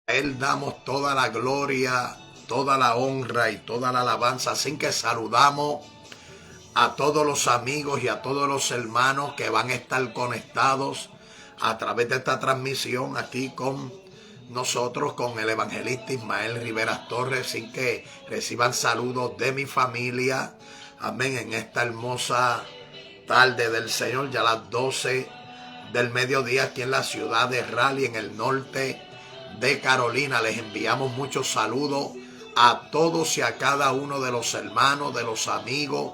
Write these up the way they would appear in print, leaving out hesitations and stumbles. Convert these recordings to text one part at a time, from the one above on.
Él damos toda la gloria, toda la honra y toda la alabanza. Así que saludamos a todos los amigos y a todos los hermanos que van a estar conectados a través de esta transmisión aquí con nosotros, con el evangelista Ismael Rivera Torres, sin que reciban saludos de mi familia. Amén. En esta hermosa tarde del Señor, ya las 12 del mediodía aquí en la ciudad de Raleigh, en el norte de Carolina. Les enviamos muchos saludos a todos y a cada uno de los hermanos, de los amigos.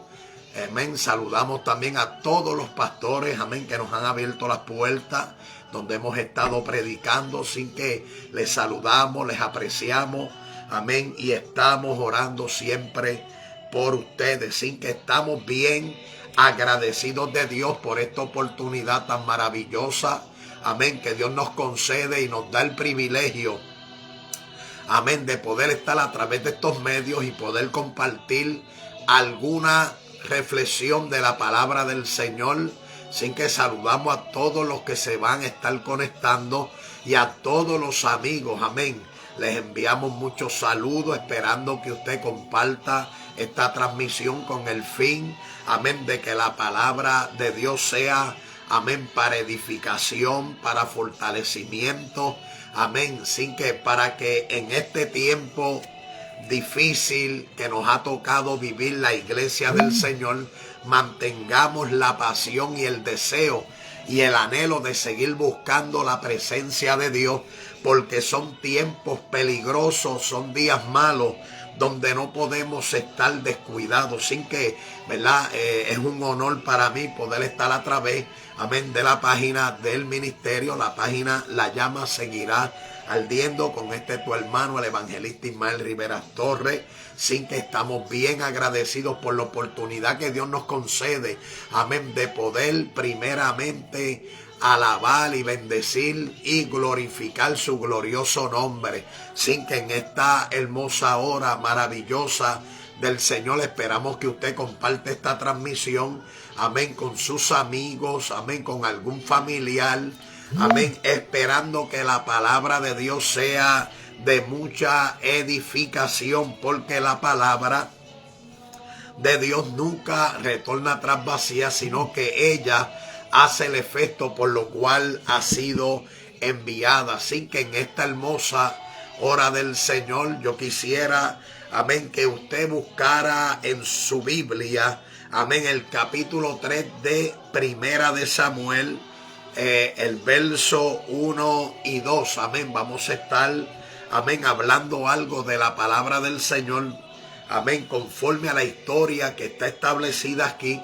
Amén. Saludamos también a todos los pastores, amén, que nos han abierto las puertas donde hemos estado predicando, sin que les saludamos, les apreciamos, amén, y estamos orando siempre por ustedes, sin que estamos bien agradecidos de Dios por esta oportunidad tan maravillosa, amén, que Dios nos concede y nos da el privilegio, amén, de poder estar a través de estos medios y poder compartir alguna reflexión de la palabra del Señor. Sin que saludamos a todos los que se van a estar conectando y a todos los amigos, amén. Les enviamos muchos saludos, esperando que usted comparta esta transmisión con el fin, amén, de que la palabra de Dios sea, amén, para edificación, para fortalecimiento, amén, sin que para que en este tiempo difícil que nos ha tocado vivir la iglesia del Señor, mantengamos la pasión y el deseo y el anhelo de seguir buscando la presencia de Dios, porque son tiempos peligrosos, son días malos donde no podemos estar descuidados, sin que, ¿verdad? Es un honor para mí poder estar a través, amén, de la página del ministerio. La página La Llama seguirá ardiendo con tu hermano, el evangelista Ismael Rivera Torres, sin que estamos bien agradecidos por la oportunidad que Dios nos concede, amén, de poder primeramente alabar y bendecir y glorificar su glorioso nombre, sin que en esta hermosa hora maravillosa del Señor esperamos que usted comparte esta transmisión, amén, con sus amigos, amén, con algún familiar, amén, esperando que la palabra de Dios sea de mucha edificación, porque la palabra de Dios nunca retorna atrás vacía, sino que ella hace el efecto por lo cual ha sido enviada. Así que en esta hermosa hora del Señor yo quisiera, amén, que usted buscara en su Biblia, amén, el capítulo 3 de Primera de Samuel, el verso 1 y 2, amén. Vamos a estar, amén, hablando algo de la palabra del Señor, amén, conforme a la historia que está establecida aquí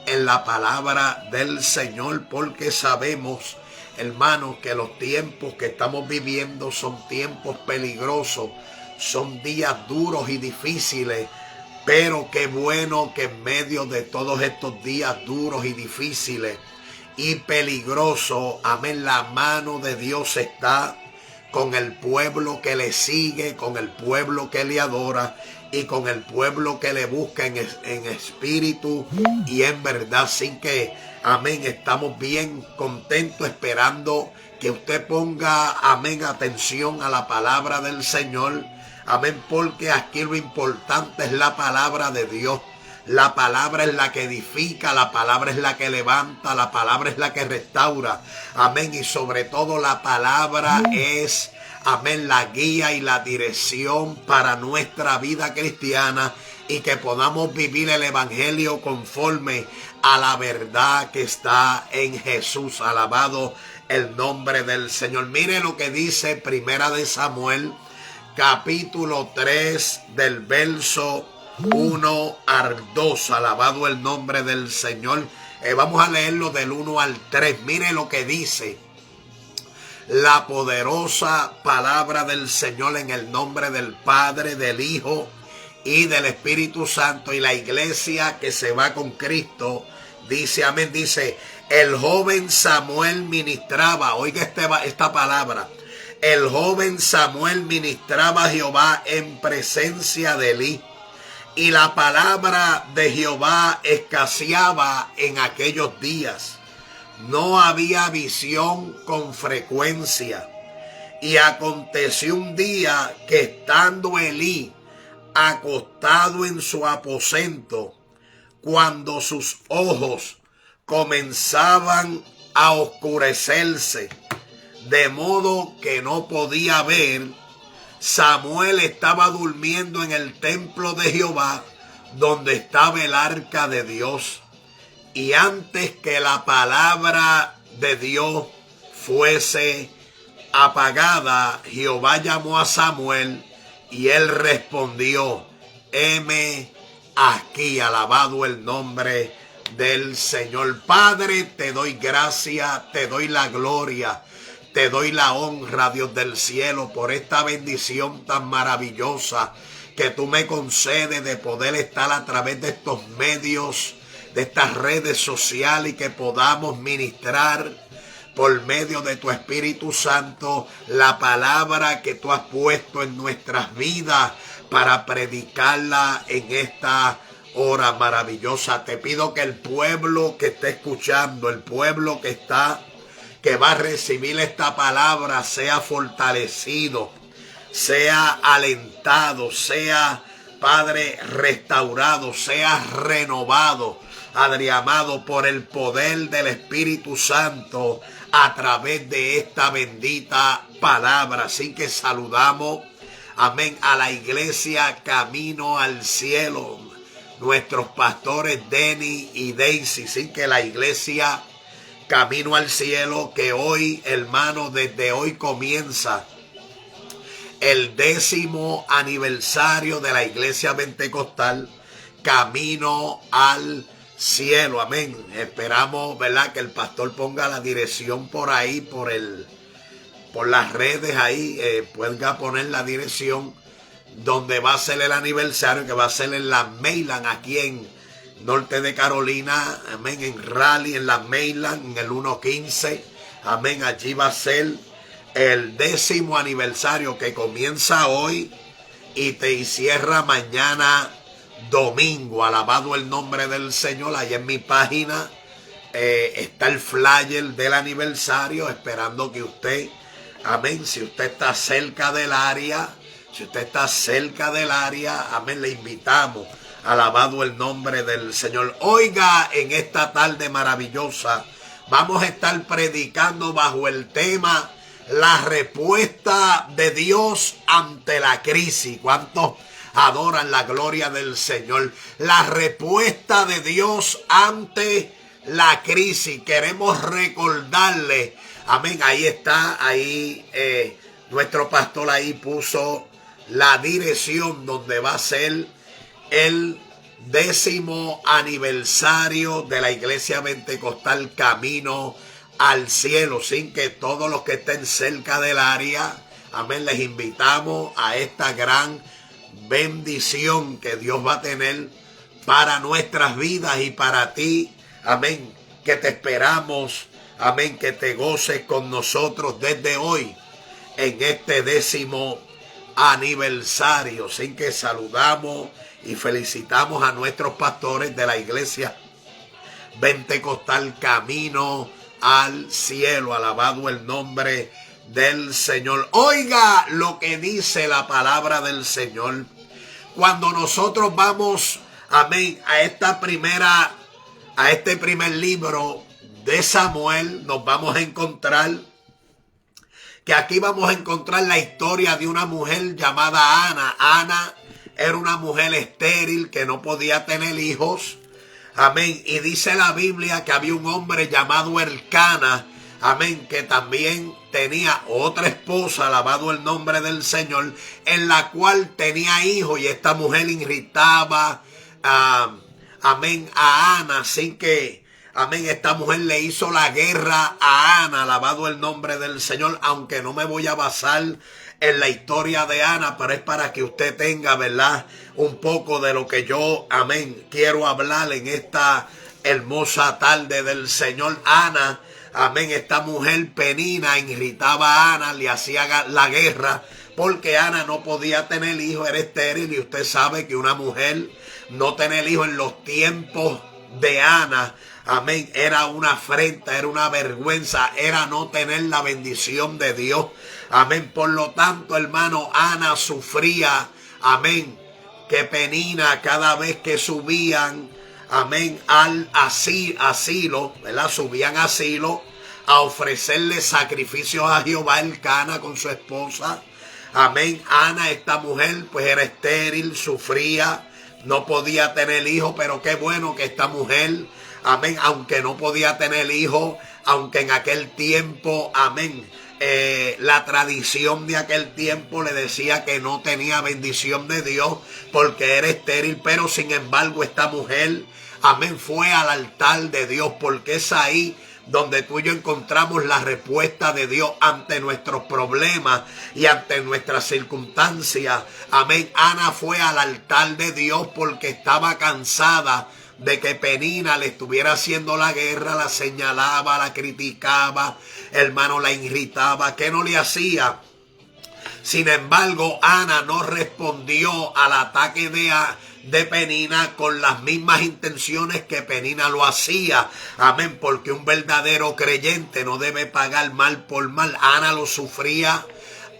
en la palabra del Señor, porque sabemos, hermanos, que los tiempos que estamos viviendo son tiempos peligrosos, son días duros y difíciles, pero qué bueno que en medio de todos estos días duros y difíciles y peligrosos, amén, la mano de Dios está con el pueblo que le sigue, con el pueblo que le adora y con el pueblo que le busca en espíritu y en verdad. Sin que, amén, estamos bien contentos esperando que usted ponga, amén, atención a la palabra del Señor, amén, porque aquí lo importante es la palabra de Dios. La palabra es la que edifica, la palabra es la que levanta, la palabra es la que restaura, amén, y sobre todo la palabra es, amén, la guía y la dirección para nuestra vida cristiana, y que podamos vivir el evangelio conforme a la verdad que está en Jesús. Alabado el nombre del Señor. Mire lo que dice Primera de Samuel, capítulo 3, del verso 1 al 2. Alabado el nombre del Señor. Vamos a leerlo del 1 al 3. Mire lo que dice la poderosa palabra del Señor, en el nombre del Padre, del Hijo y del Espíritu Santo. Y la iglesia que se va con Cristo dice amén. Dice: el joven Samuel ministraba, oiga esta palabra, el joven Samuel ministraba a Jehová en presencia de Elí, y la palabra de Jehová escaseaba en aquellos días. No había visión con frecuencia, Y aconteció un día que estando Elí acostado en su aposento, cuando sus ojos comenzaban a oscurecerse, de modo que no podía ver, Samuel estaba durmiendo en el templo de Jehová, donde estaba el arca de Dios. Y antes que la palabra de Dios fuese apagada, Jehová llamó a Samuel y él respondió: heme aquí. Alabado el nombre del Señor. Padre, te doy gracia, te doy la gloria, te doy la honra, Dios del cielo, por esta bendición tan maravillosa que tú me concedes de poder estar a través de estos medios, de estas redes sociales, y que podamos ministrar por medio de tu Espíritu Santo la palabra que tú has puesto en nuestras vidas para predicarla en esta hora maravillosa. Te pido que el pueblo que esté escuchando, el pueblo que va a recibir esta palabra, sea fortalecido, sea alentado, sea, Padre, restaurado, sea renovado, Padre amado, por el poder del Espíritu Santo a través de esta bendita palabra. Así que saludamos, amén, a la iglesia Camino al Cielo, nuestros pastores Denny y Daisy. Así que la iglesia Camino al Cielo, que hoy, hermano, desde hoy comienza el 10º aniversario de la iglesia pentecostal Camino al Cielo. Amén. Esperamos, ¿verdad?, que el pastor ponga la dirección por ahí, por las redes ahí, pueda poner la dirección donde va a ser el aniversario, que va a ser en la Mainland, aquí en norte de Carolina. Amén. En Raleigh, en la Mainland, en el 115. Amén. Allí va a ser el 10º aniversario, que comienza hoy y cierra mañana domingo. Alabado el nombre del Señor. Allí en mi página está el flyer del aniversario, esperando que usted, amén, si usted está cerca del área, amén, le invitamos. Alabado el nombre del Señor. Oiga, en esta tarde maravillosa vamos a estar predicando bajo el tema la respuesta de Dios ante la crisis. ¿Cuántos adoran la gloria del Señor? La respuesta de Dios ante la crisis. Queremos recordarle, amén, ahí está, ahí nuestro pastor ahí puso la dirección donde va a ser el 10º aniversario de la iglesia pentecostal Camino al Cielo. Sin que todos los que estén cerca del área, amén, les invitamos a esta gran bendición que Dios va a tener para nuestras vidas y para ti. Amén. Que te esperamos. Amén. Que te goces con nosotros desde hoy en este 10º aniversario. Sin que saludamos y felicitamos a nuestros pastores de la iglesia pentecostal Camino al Cielo. Alabado el nombre del Señor. Oiga lo que dice la palabra del Señor. Cuando nosotros vamos, amén, a este primer libro de Samuel, nos vamos a encontrar que aquí vamos a encontrar la historia de una mujer llamada Ana. Ana era una mujer estéril que no podía tener hijos. Amén. Y dice la Biblia que había un hombre llamado Elcana, amén, que también tenía otra esposa, alabado el nombre del Señor, en la cual tenía hijos, y esta mujer irritaba, amén, a Ana. Así que, amén, esta mujer le hizo la guerra a Ana, alabado el nombre del Señor, aunque no me voy a basar en la historia de Ana, pero es para que usted tenga, ¿verdad?, un poco de lo que yo, amén, quiero hablar en esta hermosa tarde del Señor. Ana, amén, esta mujer Penina irritaba a Ana, le hacía la guerra, porque Ana no podía tener hijos, era estéril, y usted sabe que una mujer no tener hijos en los tiempos de Ana, Amén. Era una afrenta, era una vergüenza, era no tener la bendición de Dios. Amén. Por lo tanto, hermano, Ana sufría, amén, que Penina cada vez que subían, amén, al asilo, ¿verdad? Subían asilo a ofrecerle sacrificios a Jehová, Elcana con su esposa. Amén. Ana, esta mujer, pues era estéril, sufría, no podía tener hijos, pero qué bueno que esta mujer, amén, aunque no podía tener hijos, aunque en aquel tiempo, amén, la tradición de aquel tiempo le decía que no tenía bendición de Dios porque era estéril, pero sin embargo esta mujer, amén, fue al altar de Dios, porque es ahí donde tú y yo encontramos la respuesta de Dios ante nuestros problemas y ante nuestras circunstancias. Amén. Ana fue al altar de Dios porque estaba cansada de que Penina le estuviera haciendo la guerra, la señalaba, la criticaba, hermano, la irritaba. ¿Qué no le hacía? Sin embargo, Ana no respondió al ataque de Penina con las mismas intenciones que Penina lo hacía. Amén, porque un verdadero creyente no debe pagar mal por mal. Ana lo sufría.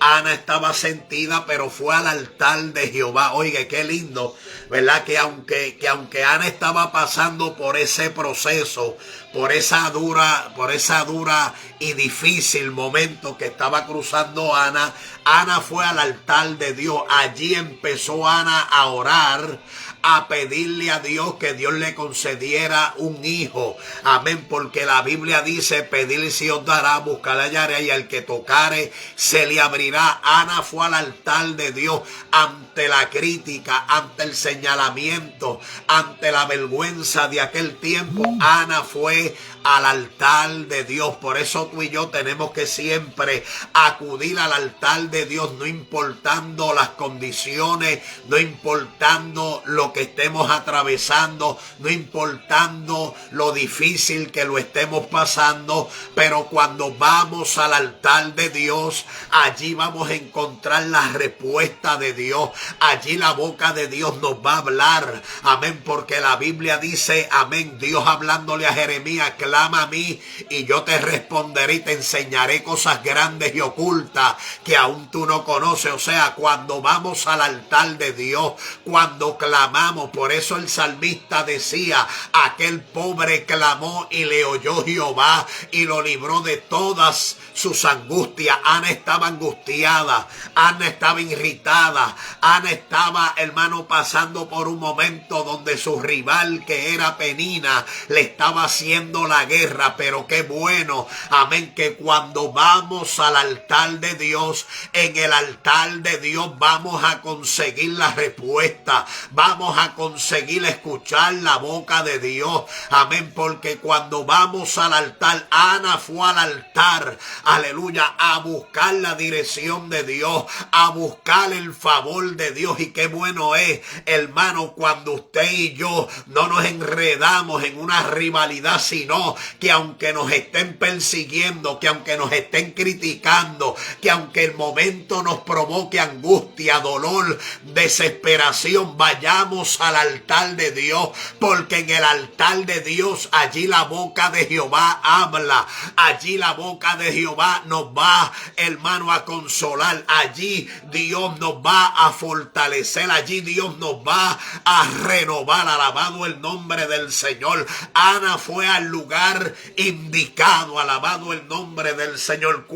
Ana estaba sentida, pero fue al altar de Jehová. Oiga, qué lindo, ¿verdad? Que aunque Ana estaba pasando por ese proceso, por esa dura y difícil momento que estaba cruzando Ana, Ana fue al altar de Dios. Allí empezó Ana a orar, a pedirle a Dios que Dios le concediera un hijo. Amén, porque la Biblia dice, pedirle si os dará, buscar hallaré, y al que tocare se le abrirá. Ana fue al altar de Dios ante la crítica, ante el señalamiento, ante la vergüenza de aquel tiempo. Ana fue al altar de Dios. Por eso tú y yo tenemos que siempre acudir al altar de Dios, no importando las condiciones, no importando lo que estemos atravesando, no importando lo difícil que lo estemos pasando, pero cuando vamos al altar de Dios, allí vamos a encontrar la respuesta de Dios. Allí la boca de Dios nos va a hablar. Amén, porque la Biblia dice, amén, Dios hablándole a Jeremías, clama a mí y yo te responderé y te enseñaré cosas grandes y ocultas que aún tú no conoces. O sea, cuando vamos al altar de Dios, cuando clamamos, por eso el salmista decía, aquel pobre clamó y le oyó Jehová y lo libró de todas sus angustias. Ana estaba angustiada, Ana estaba irritada, Ana estaba, hermano, pasando por un momento donde su rival, que era Penina, le estaba haciendo la guerra. Pero qué bueno, amén, que cuando vamos al altar de Dios, en el altar de Dios vamos a conseguir la respuesta, vamos a conseguir escuchar la boca de Dios. Amén, porque cuando vamos al altar, Ana fue al altar, aleluya, a buscar la dirección de Dios, a buscar el favor de Dios. Y qué bueno es, hermano, cuando usted y yo no nos enredamos en una rivalidad, sino que aunque nos estén persiguiendo, que aunque nos estén criticando, que aunque el momento nos provoque angustia, dolor, desesperación, vayamos al altar de Dios, porque en el altar de Dios, allí la boca de Jehová habla, allí la boca de Jehová nos va, hermano, a consolar, allí Dios nos va a fortalecer, allí Dios nos va a renovar. Alabado el nombre del Señor. Ana fue al lugar indicado, alabado el nombre del Señor.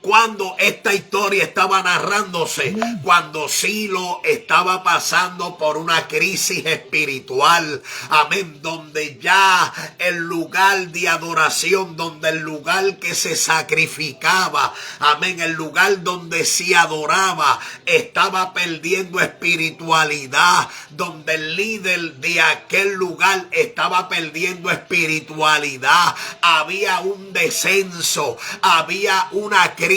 Cuando esta historia estaba narrándose, cuando Silo estaba pasando por una crisis espiritual, amén, donde ya el lugar de adoración, donde el lugar que se sacrificaba, amén, el lugar donde se adoraba, estaba perdiendo espiritualidad, donde el líder de aquel lugar estaba perdiendo espiritualidad, había un descenso, había una crisis.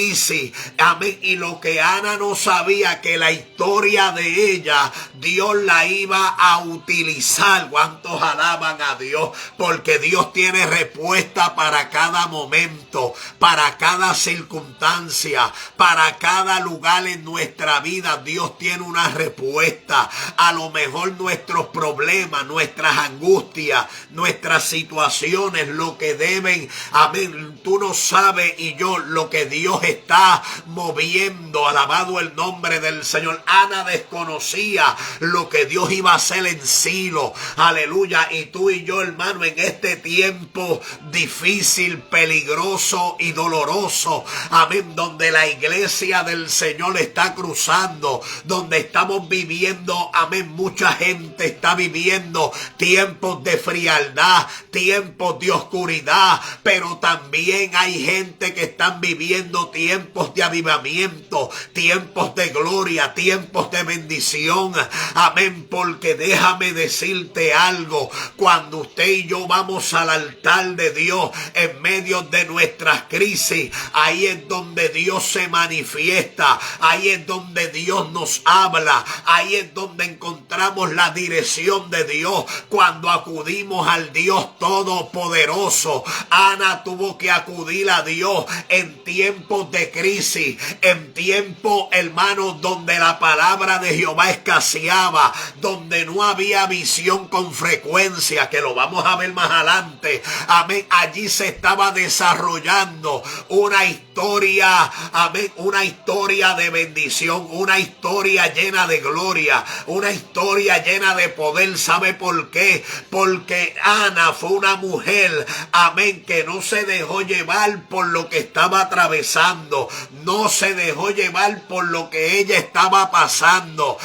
Amén. Y lo que Ana no sabía, que la historia de ella, Dios la iba a utilizar. ¿Cuántos alaban a Dios? Porque Dios tiene respuesta para cada momento. momento, para cada circunstancia, para cada lugar en nuestra vida, Dios tiene una respuesta. A lo mejor nuestros problemas, nuestras angustias, nuestras situaciones, lo que deben, amén, tú no sabes y yo lo que Dios está moviendo. Alabado el nombre del Señor. Ana desconocía lo que Dios iba a hacer en Silo, aleluya, y tú y yo, hermano, en este tiempo difícil, peligroso y doloroso, amén, donde la iglesia del Señor está cruzando, donde estamos viviendo, amén, mucha gente está viviendo tiempos de frialdad, tiempos de oscuridad, pero también hay gente que están viviendo tiempos de avivamiento, tiempos de gloria, tiempos de bendición, amén, porque déjame decirte algo, cuando usted y yo vamos al altar de Dios en medio de nuestras crisis, ahí es donde Dios se manifiesta, ahí es donde Dios nos habla, ahí es donde encontramos la dirección de Dios, cuando acudimos al Dios Todopoderoso. Ana tuvo que acudir a Dios en tiempos de crisis, en tiempos, hermanos, donde la palabra de Jehová escaseaba, donde no había visión con frecuencia, que lo vamos a ver más adelante, amén. Allí se estaba desarrollando una historia, amén, una historia de bendición, una historia llena de gloria, una historia llena de poder. ¿Sabe por qué? Porque Ana fue una mujer, amén, que no se dejó llevar por lo que estaba atravesando, no se dejó llevar por lo que ella estaba pasando,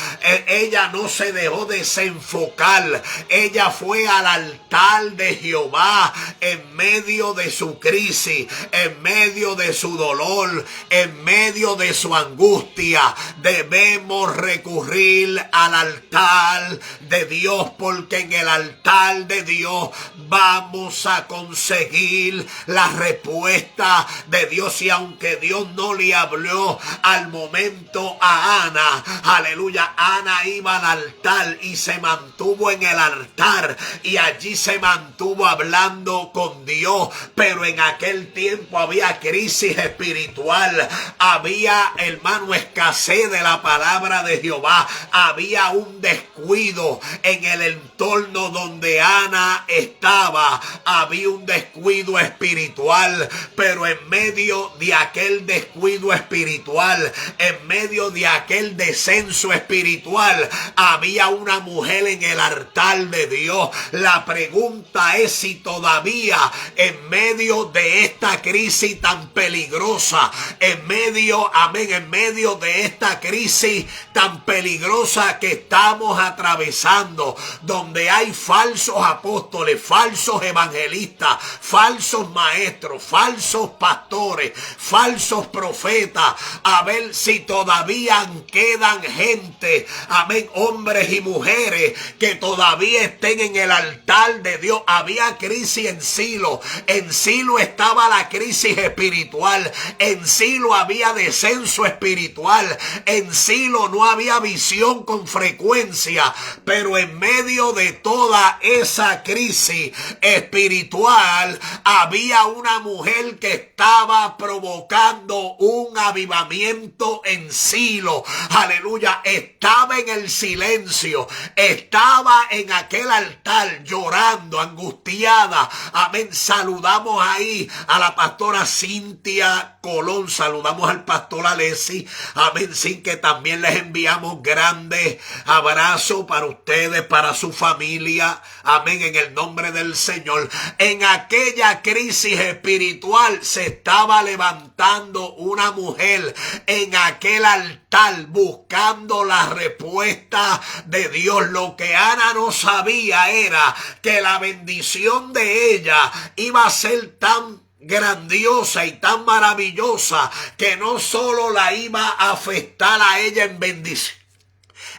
ella no se dejó desenfocar, ella fue al altar de Jehová en medio de su crisis, en medio de su dolor, en medio de su angustia. Debemos recurrir al altar de Dios, porque en el altar de Dios vamos a conseguir la respuesta de Dios. Y aunque Dios no le habló al momento a Ana, aleluya, Ana iba al altar y se mantuvo en el altar y allí se mantuvo hablando con Dios. Pero en aquel tiempo había crisis espiritual, había, hermano, escasez de la palabra de Jehová, había un descuido en el entorno donde Ana estaba, había un descuido espiritual. Pero en medio de aquel descuido espiritual, en medio de aquel descenso espiritual, había una mujer en el altar de Dios. La pregunta es si todavía en medio de esta crisis tan peligrosa, en medio, amén, en medio de esta crisis tan peligrosa que estamos atravesando, donde hay falsos apóstoles, falsos evangelistas, falsos maestros, falsos pastores, falsos profetas, a ver si todavía quedan gente, amén, hombres y mujeres que todavía estén en el altar de Dios. Había crisis en Silo, en Silo estaba la crisis espiritual, en Silo había descenso espiritual, en Silo no había visión con frecuencia, pero en medio de toda esa crisis espiritual había una mujer que estaba provocando un avivamiento en Silo, aleluya, estaba en el silencio, estaba en aquel altar llorando, angustiada, amén. Saludamos ahí a la pastora Cintia Colón, saludamos al pastor Alessi, amén, sin que también les enviamos grandes abrazos para ustedes, para su familia, amén, en el nombre del Señor. En aquella crisis espiritual se estaba levantando una mujer en aquel altar buscando la respuesta de Dios. Lo que Ana no sabía era que la bendición de ella iba a ser tan grandiosa y tan maravillosa que no solo la iba a afectar a ella en bendición,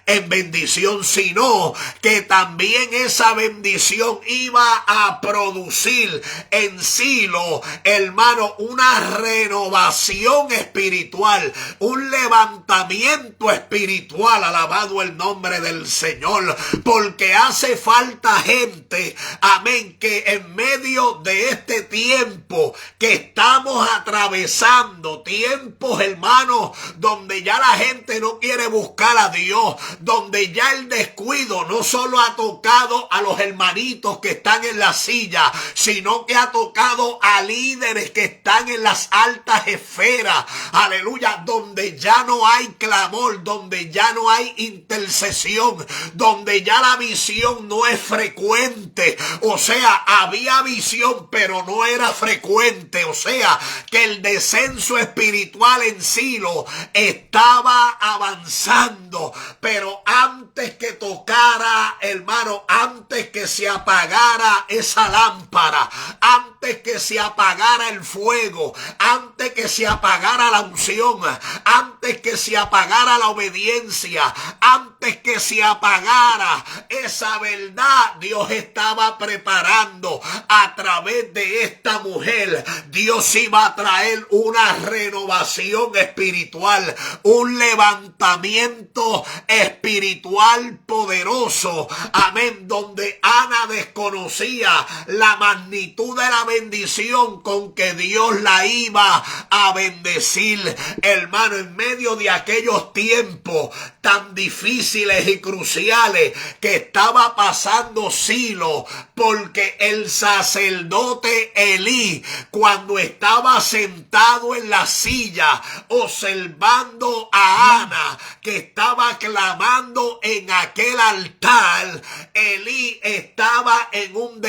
en bendición, sino que también esa bendición iba a producir en Silo, hermano, una renovación espiritual, un levantamiento espiritual. Alabado el nombre del Señor, porque hace falta gente, amén, que en medio de este tiempo que estamos atravesando, tiempos, hermanos, donde ya la gente no quiere buscar a Dios, donde ya el descuido no solo ha tocado a los hermanitos que están en la silla, sino que ha tocado a líderes que están en las altas esferas, aleluya, donde ya no hay clamor, donde ya no hay intercesión, donde ya la visión no es frecuente. O sea, había visión pero no era frecuente. O sea, que el descenso espiritual en Silo estaba avanzando, pero antes que tocara, hermano, antes que se apagara esa lámpara, antes que se apagara el fuego, antes que se apagara la unción, antes que se apagara la obediencia, antes que se apagara esa verdad, Dios estaba preparando a través de esta mujer. Dios iba a traer una renovación espiritual, un levantamiento espiritual poderoso, amén, donde Ana desconocía la magnitud de la bendición con que Dios la iba a bendecir, hermano, en medio de aquellos tiempos tan difíciles y cruciales que estaba pasando Silo, porque el sacerdote Elí, cuando estaba sentado en la silla observando a Ana que estaba clamando en aquel altar, Elí estaba en un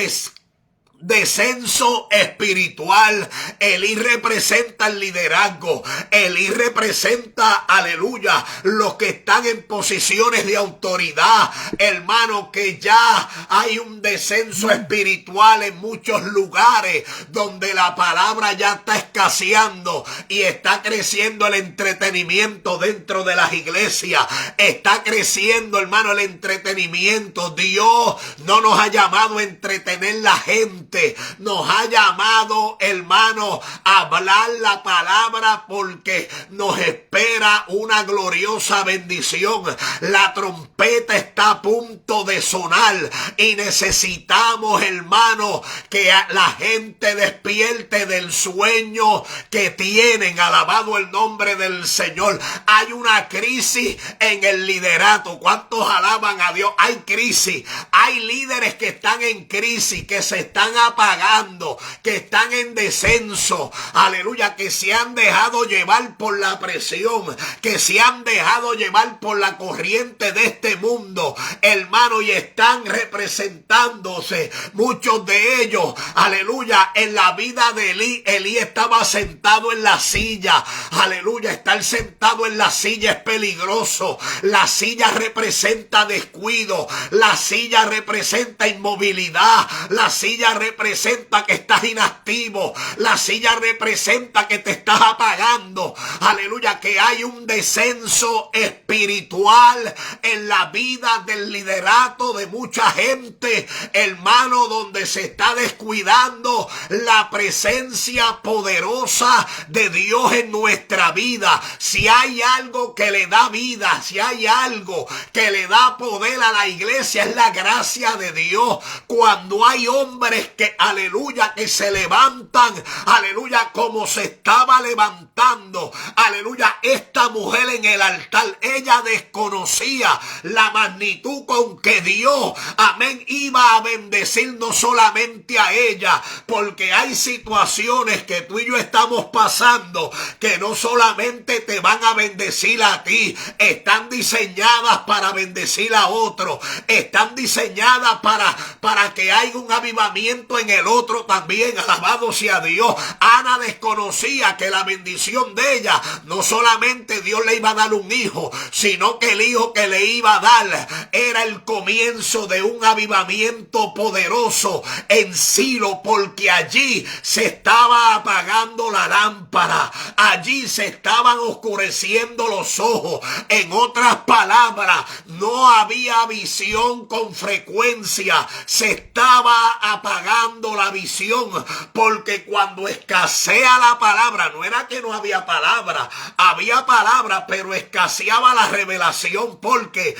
descenso espiritual. Elí representa el liderazgo. Elí representa, aleluya, los que están en posiciones de autoridad, hermano, que ya hay un descenso espiritual en muchos lugares donde la palabra ya está escaseando y está creciendo el entretenimiento dentro de las iglesias. Está creciendo, hermano, el entretenimiento. Dios no nos ha llamado a entretener la gente. Nos ha llamado, hermano, a hablar la palabra, porque nos espera una gloriosa bendición. La trompeta está a punto de sonar y necesitamos, hermano, que la gente despierte del sueño que tienen. Alabado el nombre del Señor. Hay una crisis en el liderato. ¿Cuántos alaban a Dios? Hay crisis. Hay líderes que están en crisis, que se están apagando, que están en descenso, aleluya, que se han dejado llevar por la presión, que se han dejado llevar por la corriente de este mundo, hermano, y están representándose muchos de ellos, aleluya, en la vida de Elí. Elí estaba sentado en la silla, aleluya. Estar sentado en la silla es peligroso. La silla representa descuido, la silla representa inmovilidad, la silla representa que estás inactivo, la silla representa que te estás apagando, aleluya, que hay un descenso espiritual en la vida del liderato de mucha gente, hermano, donde se está descuidando la presencia poderosa de Dios en nuestra vida. Si hay algo que le da vida, si hay algo que le da poder a la iglesia, es la gracia de Dios. Cuando hay hombres que, aleluya, que se levantan, aleluya, como se estaba levantando, aleluya, esta mujer en el altar, ella desconocía la magnitud con que Dios, amén, iba a bendecir no solamente a ella, porque hay situaciones que tú y yo estamos pasando que no solamente te van a bendecir a ti, están diseñadas para bendecir a otros, están diseñadas para que haya un avivamiento momento en el otro también, alabado sea Dios, Ana desconocía que la bendición de ella, no solamente Dios le iba a dar un hijo, sino que el hijo que le iba a dar era el comienzo de un avivamiento poderoso en Silo, porque allí se estaba apagando la lámpara, allí se estaban oscureciendo los ojos. En otras palabras, no había visión con frecuencia, se estaba apagando la visión, porque cuando escasea la palabra, no era que no había palabra, había palabra, pero escaseaba la revelación. Porque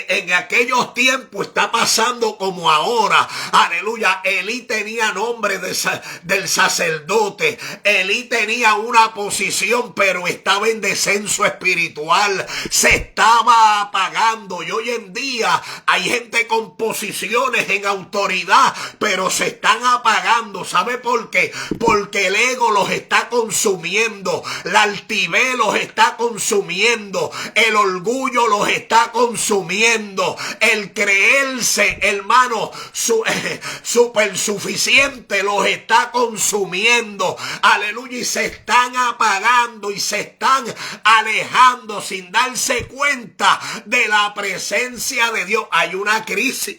en aquellos tiempos está pasando como ahora, aleluya. Elí tenía nombre del sacerdote, Elí tenía una posición, pero estaba en descenso espiritual, se estaba apagando. Y hoy en día hay gente con posiciones en autoridad, pero se están apagando. ¿Sabe por qué? Porque el ego los está consumiendo, la altivez los está consumiendo, el orgullo los está consumiendo, el creerse, hermano, super suficiente los está consumiendo, aleluya, y se están apagando y se están alejando sin darse cuenta de la presencia de Dios. Hay una crisis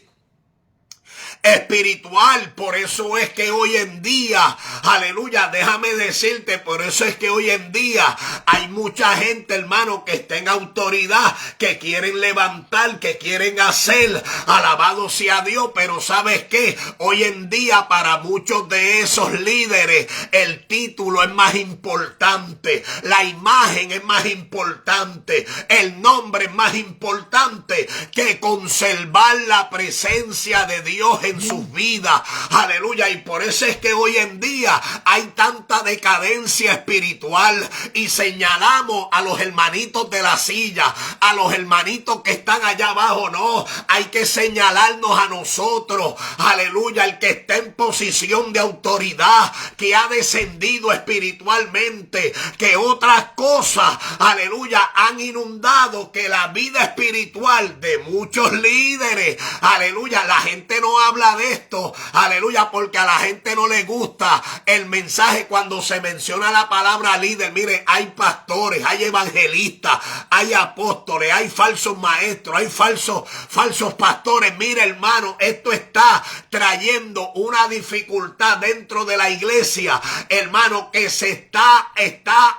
espiritual. Por eso es que hoy en día, aleluya, déjame decirte, por eso es que hoy en día hay mucha gente, hermano, que está en autoridad, que quieren levantar, que quieren hacer, alabado sea Dios. Pero ¿sabes qué? Hoy en día para muchos de esos líderes el título es más importante, la imagen es más importante, el nombre es más importante que conservar la presencia de Dios en sus vidas, aleluya. Y por eso es que hoy en día hay tanta decadencia espiritual, y señalamos a los hermanitos de la silla, a los hermanitos que están allá abajo. No, hay que señalarnos a nosotros, aleluya, el que está en posición de autoridad, que ha descendido espiritualmente, que otras cosas, aleluya, han inundado que la vida espiritual de muchos líderes, aleluya. La gente no habla de esto, aleluya, porque a la gente no le gusta el mensaje cuando se menciona la palabra líder. Mire, hay pastores, hay evangelistas, hay apóstoles, hay falsos maestros, hay falsos pastores. Mire, hermano, esto está trayendo una dificultad dentro de la iglesia, hermano, que se está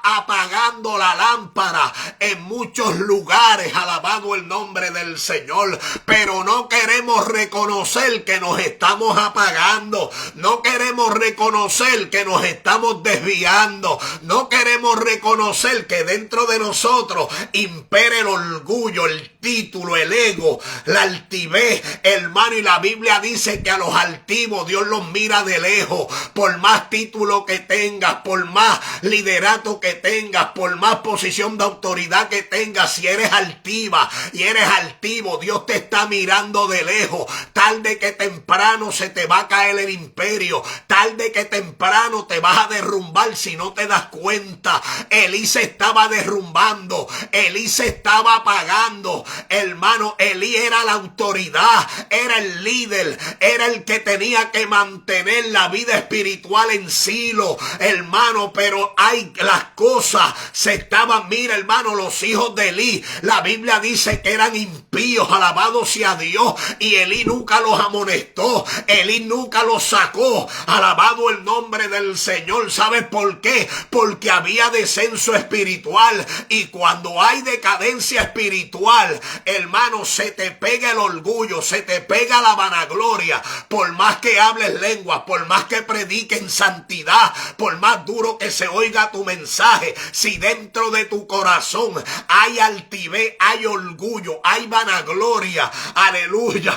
apagando la lámpara en muchos lugares, alabado el nombre del Señor. Pero no queremos reconocer que nos estamos apagando, no queremos reconocer que nos estamos desviando, no queremos reconocer que dentro de nosotros impere el orgullo, el título, el ego, la altivez, hermano. Y la Biblia dice que a los altivos Dios los mira de lejos. Por más título que tengas, por más liderato que tengas, por más posición de autoridad que tengas, si eres altiva y eres altivo, Dios te está mirando de lejos. Tarde que temprano se te va a caer el imperio, tarde que temprano te vas a derrumbar si no te das cuenta. Elí se estaba derrumbando, Elí se estaba apagando, hermano. Elí era la autoridad, era el líder, era el que tenía que mantener la vida espiritual en Silo, hermano. Pero las cosas se estaban, mira, hermano, los hijos de Elí, la Biblia dice que eran impíos, alabado sea Dios, y Elí nunca los amonestó, Elí nunca los sacó, alabado el nombre del Señor. ¿Sabes por qué? Porque había descenso espiritual, y cuando hay decadencia espiritual, hermano, se te pega el orgullo, se te pega la vanagloria. Por más que hables lenguas, por más que prediques en santidad, por más duro que se oiga tu mensaje, si dentro de tu corazón hay altivez, hay orgullo, hay vanagloria, aleluya,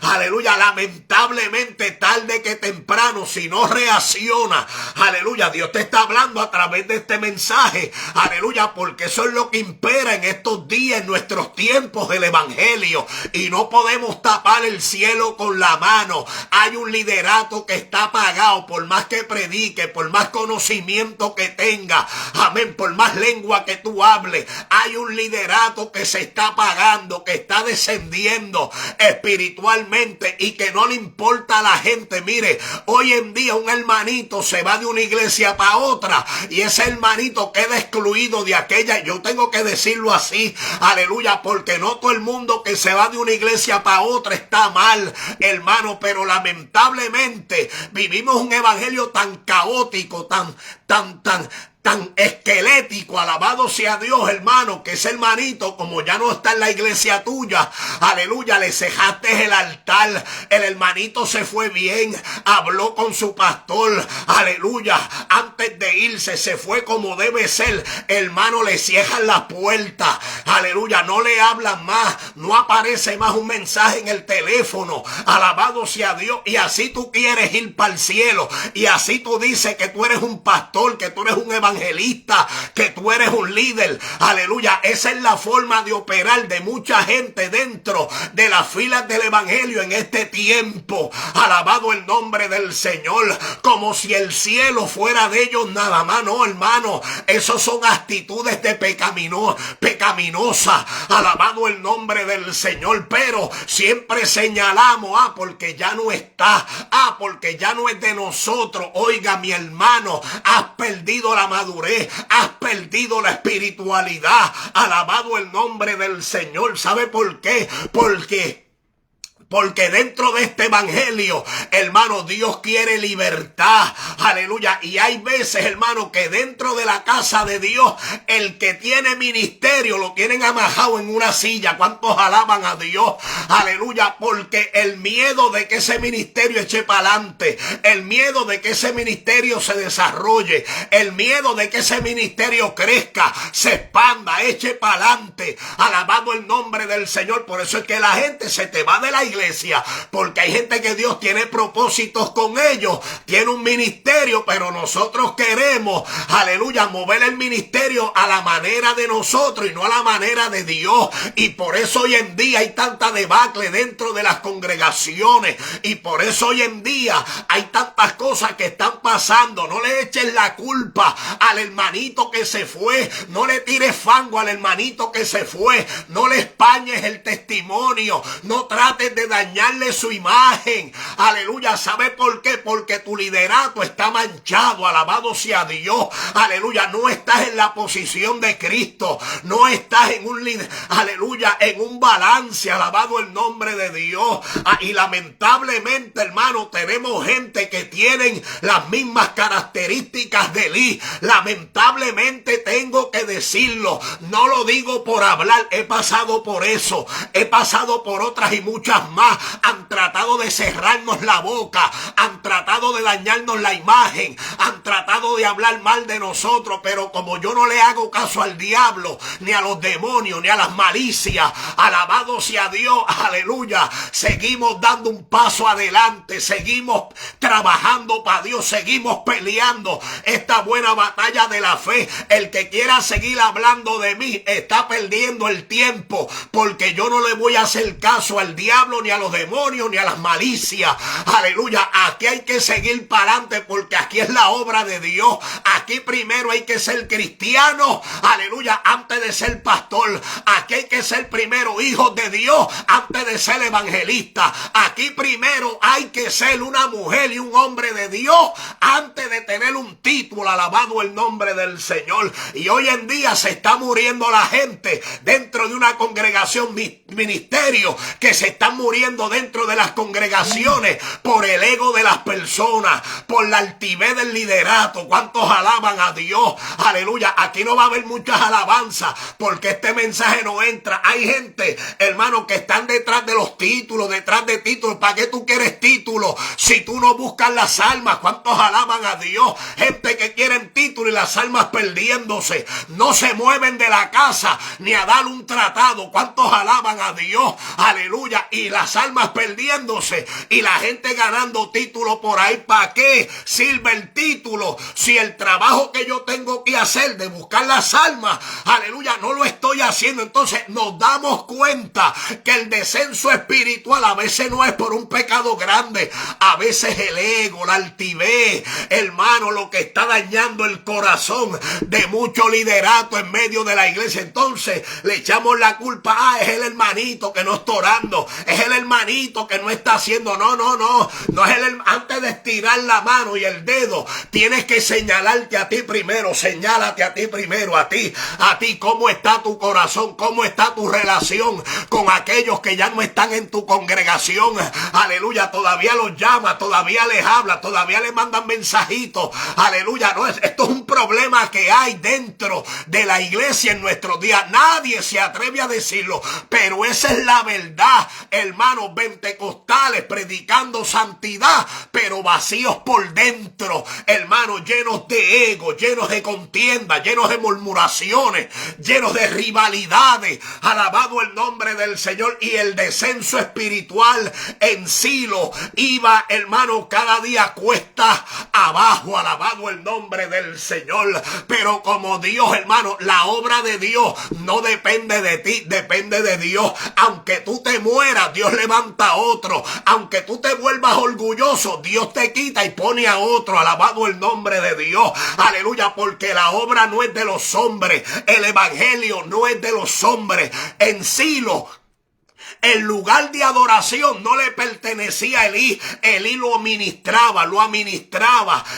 aleluya, lamentablemente tarde que temprano, si no reacciona, aleluya, Dios te está hablando a través de este mensaje, aleluya, porque eso es lo que impera en estos días, en nuestros tiempos del evangelio, y no podemos tapar el cielo con la mano. Hay un liderato que está apagado, por más que predique, por más conocimiento que tenga, amén, por más lengua que tú hables, hay un liderato que se está apagando, que está descendiendo espiritualmente, y que no le importa a la gente. Mire, hoy en día un hermanito se va de una iglesia para otra y ese hermanito queda excluido de aquella. Yo tengo que decirlo así, aleluya, porque no todo el mundo que se va de una iglesia para otra está mal, hermano, pero lamentablemente vivimos un evangelio tan caótico, tan esquelético, alabado sea Dios, hermano, que ese hermanito, como ya no está en la iglesia tuya, aleluya, le cejaste el altar, el hermanito se fue bien, habló con su pastor, aleluya, antes de irse, se fue como debe ser, hermano, le cierran la puerta, aleluya, no le hablan más, no aparece más un mensaje en el teléfono, alabado sea Dios, y así tú quieres ir para el cielo, y así tú dices que tú eres un pastor, que tú eres un evangelista, que tú eres un líder, aleluya. Esa es la forma de operar de mucha gente dentro de las filas del evangelio en este tiempo, alabado el nombre del Señor, como si el cielo fuera de ellos nada más. No, hermano, esos son actitudes de pecaminosas, alabado el nombre del Señor, pero siempre señalamos, porque ya no está, porque ya no es de nosotros. Oiga, mi hermano, has perdido la madurez, has perdido la espiritualidad, alabado el nombre del Señor. ¿Sabe por qué? Porque dentro de este evangelio, hermano, Dios quiere libertad, aleluya, y hay veces, hermano, que dentro de la casa de Dios, el que tiene ministerio lo tienen amajado en una silla. ¿Cuántos alaban a Dios? Aleluya, porque el miedo de que ese ministerio eche para adelante, el miedo de que ese ministerio se desarrolle, el miedo de que ese ministerio crezca, se expanda, eche para adelante, alabado el nombre del Señor. Por eso es que la gente se te va de la iglesia, porque hay gente que Dios tiene propósitos con ellos, tiene un ministerio, pero nosotros queremos, aleluya, mover el ministerio a la manera de nosotros y no a la manera de Dios. Y por eso hoy en día hay tanta debacle dentro de las congregaciones, y por eso hoy en día hay tantas cosas que están pasando. No le eches la culpa al hermanito que se fue, no le tires fango al hermanito que se fue, no le españes el testimonio, no trates de dañarle su imagen, aleluya. ¿Sabe por qué? Porque tu liderato está manchado, alabado sea Dios, aleluya. No estás en la posición de Cristo, no estás en un aleluya, en un balance, alabado el nombre de Dios. Y lamentablemente, hermano, tenemos gente que tienen las mismas características de Elí. Lamentablemente tengo que decirlo, no lo digo por hablar, he pasado por eso, he pasado por otras y muchas más. Han tratado de cerrarnos la boca, han tratado de dañarnos la imagen, han tratado de hablar mal de nosotros, pero como yo no le hago caso al diablo, ni a los demonios, ni a las malicias, alabado sea Dios, aleluya, seguimos dando un paso adelante, seguimos trabajando para Dios, seguimos peleando esta buena batalla de la fe. El que quiera seguir hablando de mí está perdiendo el tiempo, porque yo no le voy a hacer caso al diablo, ni a los demonios, ni a las malicias, aleluya. Aquí hay que seguir para adelante, porque aquí es la obra de Dios. Aquí primero hay que ser cristiano, aleluya, antes de ser pastor. Aquí hay que ser primero hijos de Dios antes de ser evangelista. Aquí primero hay que ser una mujer y un hombre de Dios antes de tener un título, alabado el nombre del Señor. Y hoy en día se está muriendo la gente dentro de una congregación, ministerio, que se están muriendo dentro de las congregaciones por el ego de las personas, por la altivez del liderato. ¿Cuántos alaban a Dios? Aleluya. Aquí no va a haber muchas alabanzas, porque este mensaje no entra. Hay gente, hermano, que están detrás de los títulos, detrás de títulos. ¿Para qué tú quieres títulos si tú no buscas las almas? ¿Cuántos alaban a Dios? Gente que quieren títulos y las almas perdiéndose, no se mueven de la casa ni a dar un tratado. ¿Cuántos alaban a Dios? Aleluya. Y las almas perdiéndose y la gente ganando títulos por ahí. ¿Para qué sirve el título si el trabajo que yo tengo que hacer de buscar las almas, aleluya, no lo estoy haciendo? Entonces nos damos cuenta que el descenso espiritual a veces no es por un pecado grande, a veces el ego, la altivez, hermano, lo que está dañando el corazón de mucho liderato en medio de la iglesia. Entonces le echamos la culpa, es el hermanito que no está orando, es el hermanito que no está haciendo. No es antes de estirar la mano y el dedo, tienes que señalarte a ti primero. Señálate a ti primero, a ti, cómo está tu corazón, cómo está tu relación con aquellos que ya no están en tu congregación. Aleluya, todavía los llama, todavía les habla, todavía les mandan mensajitos. Aleluya, no, esto es un problema que hay dentro de la iglesia en nuestros días. Nadie se atreve a decirlo, pero esa es la verdad, hermanos. Pentecostales predicando santidad, pero vacíos por dentro, hermanos, llenos de ego, llenos de contienda, llenos de murmuraciones, llenos de rivalidades. Alabado el nombre del Señor. Y el descenso espiritual en Silo iba, hermano, cada día cuesta abajo. Alabado el nombre del Señor. Pero como Dios, hermano, la obra de Dios no depende de ti, depende de Dios. Aunque tú te mueras, Dios levanta a otro. Aunque tú te vuelvas orgulloso, Dios te quita y pone a otro. Alabado el nombre de Dios. Aleluya, porque la obra no es de los hombres. El evangelio no es de los hombres. En Silo, el lugar de adoración no le pertenecía a Elí. Elí lo administraba.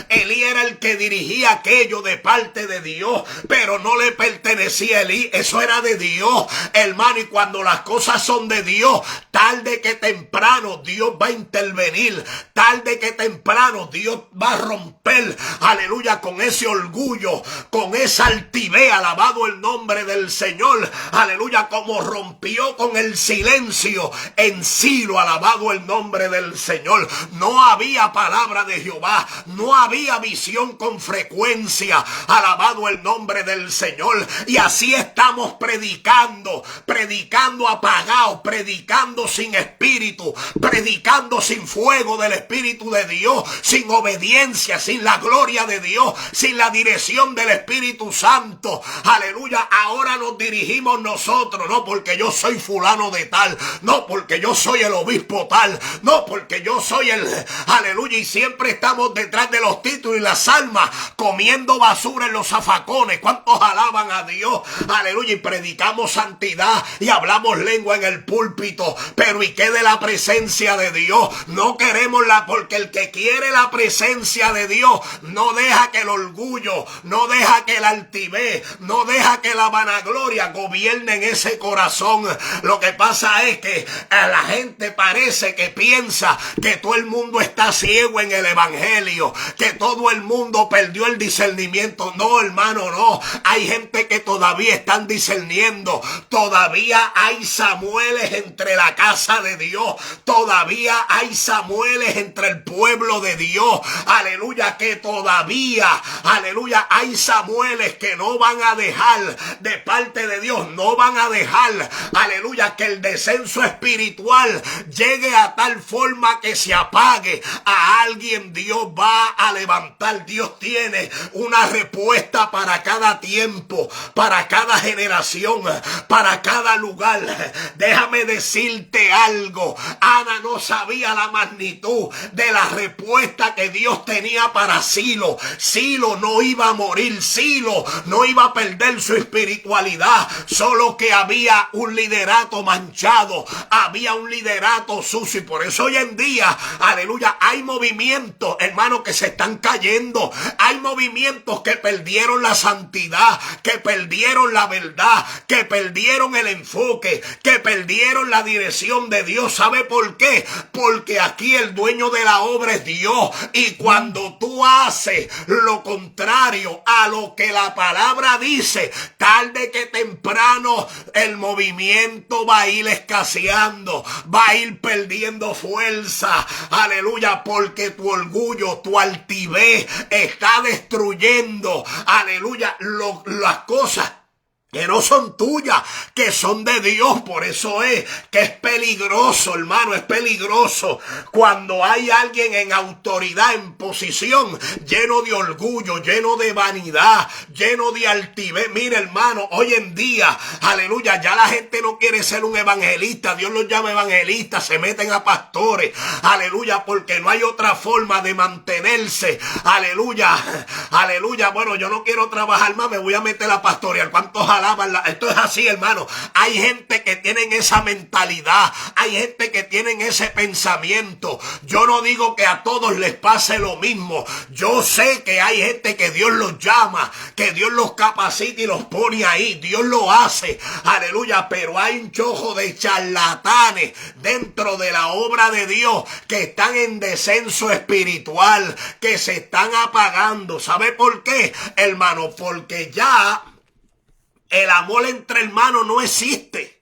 Elí era el que dirigía aquello de parte de Dios, pero no le pertenecía a Elí. Eso era de Dios, hermano. Y cuando las cosas son de Dios, tarde que temprano Dios va a intervenir. Tarde que temprano Dios va a romper, aleluya, con ese orgullo, con esa altivez. Alabado el nombre del Señor. Aleluya, como rompió con el silencio en Silo. Alabado el nombre del Señor. No había palabra de Jehová, no había visión con frecuencia. Alabado el nombre del Señor. Y así estamos predicando apagados, predicando sin espíritu, predicando sin fuego del Espíritu de Dios, sin obediencia, sin la gloria de Dios, sin la dirección del Espíritu Santo. Aleluya. Ahora nos dirigimos nosotros, no porque yo soy fulano de tal, no porque yo soy el obispo tal, no porque yo soy aleluya. Y siempre estamos detrás de los títulos y las almas, comiendo basura en los zafacones. ¿Cuántos alaban a Dios? Aleluya. Y predicamos santidad y hablamos lengua en el púlpito, pero ¿y qué de la presencia de Dios? No queremos porque el que quiere la presencia de Dios no deja que el orgullo, no deja que la altivez, no deja que la vanagloria gobierne en ese corazón. Lo que pasa es que a la gente parece que piensa que todo el mundo está ciego en el evangelio, que todo el mundo perdió el discernimiento. No, hermano, no. Hay gente que todavía están discerniendo. Todavía hay Samueles entre la casa de Dios. Todavía hay Samueles entre el pueblo de Dios. Aleluya, que todavía, aleluya, hay Samueles que no van a dejar de parte de Dios. No van a dejar, aleluya, que el descenso espiritual llegue a tal forma que se apague. A alguien Dios va a levantar. Dios tiene una respuesta para cada tiempo, para cada generación, para cada lugar. Déjame decirte algo. Ana no sabía la magnitud de la respuesta que Dios tenía para Silo. Silo no iba a morir. Silo no iba a perder su espiritualidad. Solo que había un liderato manchado. Había un liderato sucio. Y por eso hoy en día, aleluya, hay movimientos, hermanos, que se están cayendo. Hay movimientos que perdieron la santidad, que perdieron la verdad, que perdieron el enfoque, que perdieron la dirección de Dios. ¿Sabe por qué? Porque aquí el dueño de la obra es Dios. Y cuando tú haces lo contrario a lo que la palabra dice, tarde que temprano el movimiento va a ir escaseando, va a ir perdiendo fuerza. Aleluya, porque tu orgullo, tu altivez está destruyendo, aleluya, las cosas que no son tuyas, que son de Dios. Por eso es que es peligroso, hermano, es peligroso cuando hay alguien en autoridad, en posición, lleno de orgullo, lleno de vanidad, lleno de altivez. Mira, hermano, hoy en día, aleluya, ya la gente no quiere ser un evangelista. Dios los llama evangelistas, se meten a pastores, aleluya, porque no hay otra forma de mantenerse. Aleluya, aleluya. Bueno, yo no quiero trabajar más, me voy a meter a pastorear. ¿Cuántos alaban esto es así, hermano. Hay gente que tienen esa mentalidad. Hay gente que tienen ese pensamiento. Yo no digo que a todos les pase lo mismo. Yo sé que hay gente que Dios los llama, que Dios los capacita y los pone ahí. Dios lo hace. Aleluya. Pero hay un chojo de charlatanes dentro de la obra de Dios que están en descenso espiritual, que se están apagando. ¿Sabe por qué, hermano? Porque ya el amor entre hermanos no existe.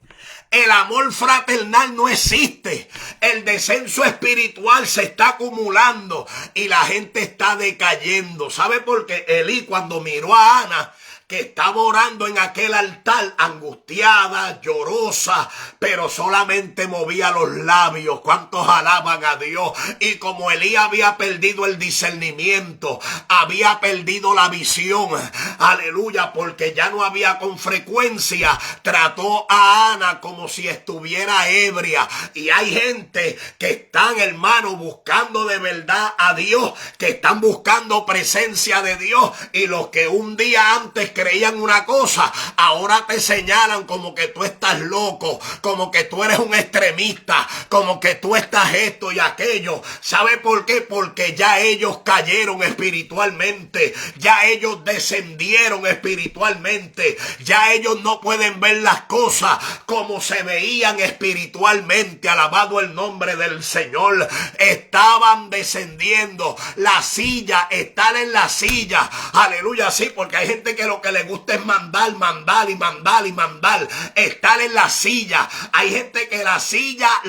El amor fraternal no existe. El descenso espiritual se está acumulando y la gente está decayendo. ¿Sabe por qué? Elí, cuando miró a Ana, que estaba orando en aquel altar, angustiada, llorosa, pero solamente movía los labios. ¿Cuántos alaban a Dios? Y como Elí había perdido el discernimiento, había perdido la visión, aleluya, porque ya no había con frecuencia, trató a Ana como si estuviera ebria. Y hay gente que están, hermano, buscando de verdad a Dios, que están buscando presencia de Dios, y los que un día antes creían una cosa, ahora te señalan como que tú estás loco, como que tú eres un extremista, como que tú estás esto y aquello. ¿Sabe por qué? Porque ya ellos cayeron espiritualmente, ya ellos descendieron espiritualmente, ya ellos no pueden ver las cosas como se veían espiritualmente. Alabado el nombre del Señor. Estaban descendiendo. La silla, estar en la silla, aleluya, sí, porque hay gente que lo que le gusta es mandar. Estar en la silla. Hay gente que la silla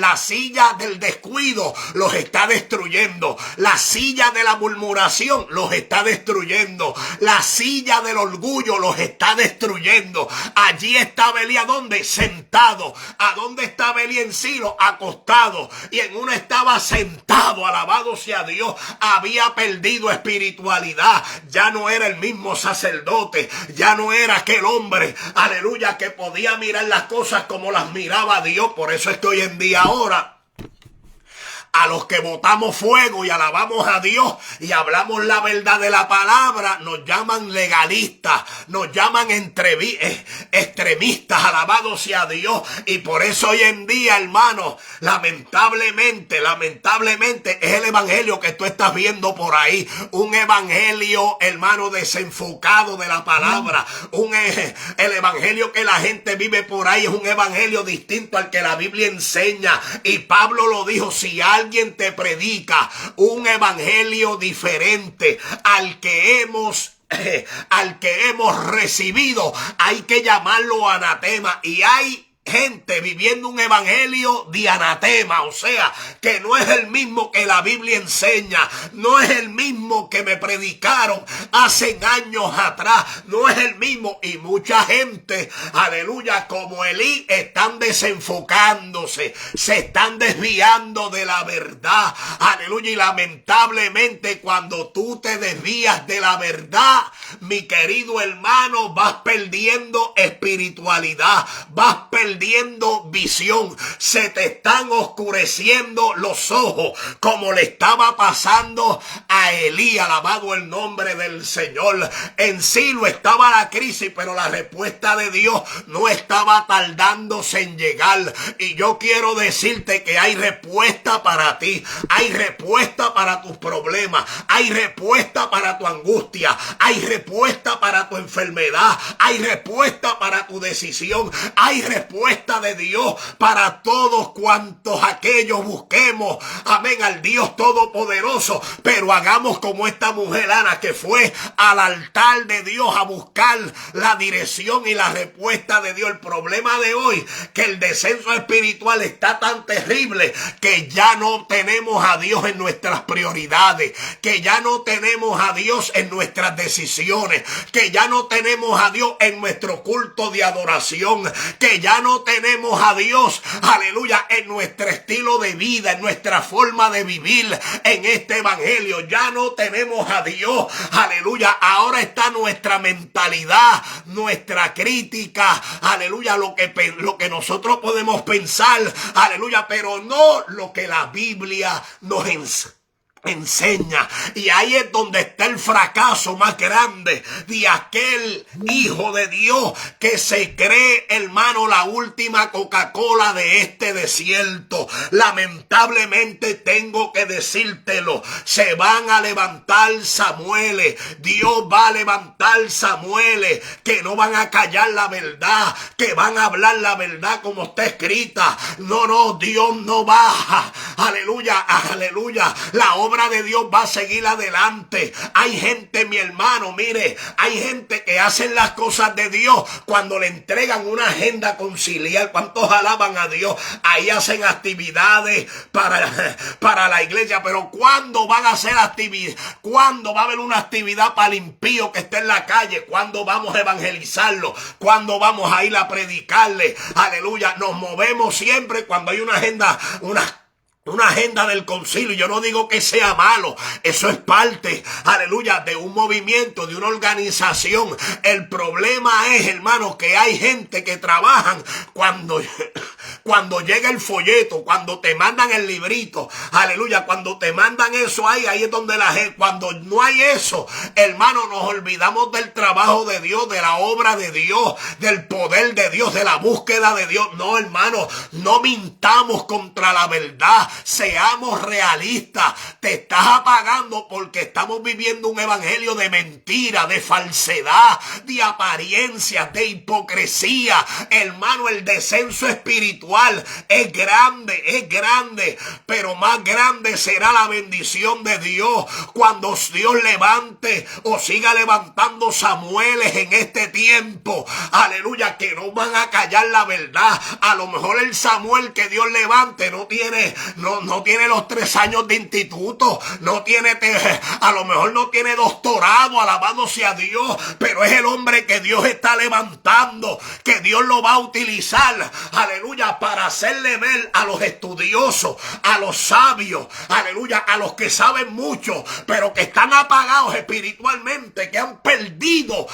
del descuido los está destruyendo. La silla de la murmuración los está destruyendo. La silla del orgullo los está destruyendo. Allí estaba Elí, ¿a dónde? Sentado. ¿A dónde estaba Elí en Silo? Acostado. Y en uno estaba sentado. Alabado sea Dios. Había perdido espiritualidad. Ya no era el mismo sacerdote. Ya no era aquel hombre, aleluya, que podía mirar las cosas como las miraba Dios. Por eso es que hoy en día ahora, a los que botamos fuego y alabamos a Dios y hablamos la verdad de la palabra, nos llaman legalistas, nos llaman extremistas, alabado sea Dios. Y por eso hoy en día, hermano, lamentablemente es el evangelio que tú estás viendo por ahí. Un evangelio, hermano, desenfocado de la palabra. El evangelio que la gente vive por ahí es un evangelio distinto al que la Biblia enseña. Y Pablo lo dijo: si alguien te predica un evangelio diferente al que hemos recibido, hay que llamarlo anatema. Y hay gente viviendo un evangelio de anatema, o sea, que no es el mismo que la Biblia enseña, no es el mismo que me predicaron hace años atrás, no es el mismo. Y mucha gente, aleluya, como Elí, están desenfocándose, se están desviando de la verdad, aleluya. Y lamentablemente, cuando tú te desvías de la verdad, mi querido hermano, vas perdiendo espiritualidad, vas perdiendo visión, se te están oscureciendo los ojos, como le estaba pasando a Elí. Alabado el nombre del Señor. En Silo estaba la crisis, pero la respuesta de Dios no estaba tardándose en llegar. Y yo quiero decirte que hay respuesta para ti, hay respuesta para tus problemas, hay respuesta para tu angustia, hay respuesta para tu enfermedad, hay respuesta para tu decisión, hay respuesta de Dios para todos cuantos aquellos busquemos, amén, al Dios Todopoderoso. Pero hagamos como esta mujer Ana, que fue al altar de Dios a buscar la dirección y la respuesta de Dios. El problema de hoy, que el descenso espiritual está tan terrible que ya no tenemos a Dios en nuestras prioridades, que ya no tenemos a Dios en nuestras decisiones, que ya no tenemos a Dios en nuestro culto de adoración, que ya no tenemos a Dios, aleluya, en nuestro estilo de vida, en nuestra forma de vivir en este evangelio. Ya no tenemos a Dios, aleluya. Ahora está nuestra mentalidad, nuestra crítica, aleluya, lo que nosotros podemos pensar, aleluya, pero no lo que la Biblia nos enseña. enseña. Y ahí es donde está el fracaso más grande de aquel hijo de Dios que se cree, hermano, la última Coca-Cola de este desierto. Lamentablemente tengo que decírtelo, se van a levantar Samueles. Dios va a levantar Samueles que no van a callar la verdad, que van a hablar la verdad como está escrita. No, Dios no baja. Aleluya, aleluya. La obra de Dios va a seguir adelante. Hay gente, mi hermano, mire, hay gente que hacen las cosas de Dios cuando le entregan una agenda conciliar. ¿Cuántos alaban a Dios? Ahí hacen actividades para la iglesia, pero ¿cuándo van a hacer actividad? ¿Cuándo va a haber una actividad para el impío que esté en la calle? ¿Cuándo vamos a evangelizarlo? ¿Cuándo vamos a ir a predicarle? Aleluya, nos movemos siempre cuando hay una agenda, una agenda del concilio. Yo no digo que sea malo, eso es parte, aleluya, de un movimiento, de una organización. El problema es, hermano, que hay gente que trabajan cuando llega el folleto, cuando te mandan el librito, aleluya, cuando te mandan eso ahí es donde la gente, cuando no hay eso, hermano, nos olvidamos del trabajo de Dios, de la obra de Dios, del poder de Dios, de la búsqueda de Dios. No, hermano, no mintamos contra la verdad. Seamos realistas. Te estás apagando porque estamos viviendo un evangelio de mentira, de falsedad, de apariencias, de hipocresía. Hermano, el descenso espiritual es grande, pero más grande será la bendición de Dios cuando Dios levante o siga levantando Samueles en este tiempo. Aleluya, que no van a callar la verdad. A lo mejor el Samuel que Dios levante no tiene los 3 años de instituto, a lo mejor no tiene doctorado, alabado sea Dios, pero es el hombre que Dios está levantando, que Dios lo va a utilizar, aleluya, para hacerle ver a los estudiosos, a los sabios, aleluya, a los que saben mucho, pero que están apagados espiritualmente, que han perdido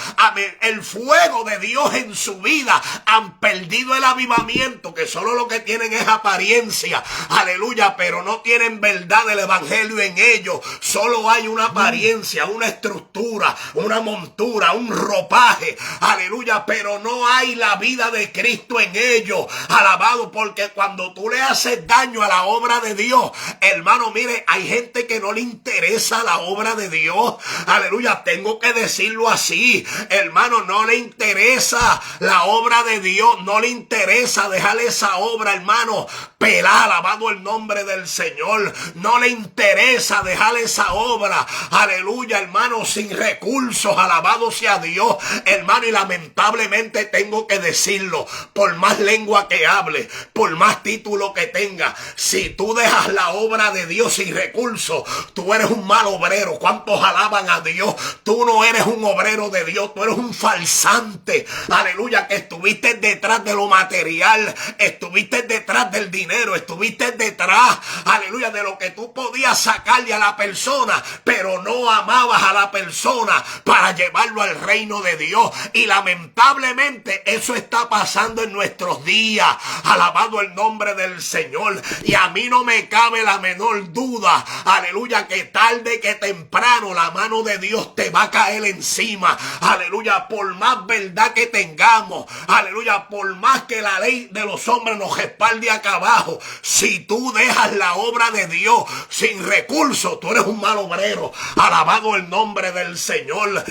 el fuego de Dios en su vida, han perdido el avivamiento, que solo lo que tienen es apariencia, aleluya, pero no tienen verdad del evangelio en ellos. Solo hay una apariencia, una estructura, una montura, un ropaje, aleluya, pero no hay la vida de Cristo en ellos, alabado, porque cuando tú le haces daño a la obra de Dios, hermano, mire, hay gente que no le interesa la obra de Dios, aleluya, tengo que decirlo así, hermano, no le interesa la obra de Dios, no le interesa dejar esa obra, hermano, pelar, alabado el nombre del Señor, no le interesa dejar esa obra, aleluya, hermano, sin recursos, alabado sea Dios, hermano, y lamentablemente tengo que decirlo, por más lengua que hable, por más título que tenga, si tú dejas la obra de Dios sin recursos, tú eres un mal obrero. ¿Cuántos alaban a Dios? Tú no eres un obrero de Dios, tú eres un falsante, aleluya, que estuviste detrás de lo material, estuviste detrás del dinero, estuviste detrás, aleluya, de lo que tú podías sacarle a la persona, pero no amabas a la persona para llevarlo al reino de Dios. Y lamentablemente eso está pasando en nuestros días, alabado el nombre del Señor. Y a mí no me cabe la menor duda, aleluya, que tarde que temprano la mano de Dios te va a caer encima, aleluya, por más verdad que tengamos, aleluya, por más que la ley de los hombres nos respalde acá abajo, si tú dejas la obra de Dios sin recursos, tú eres un mal obrero, alabado el nombre del Señor.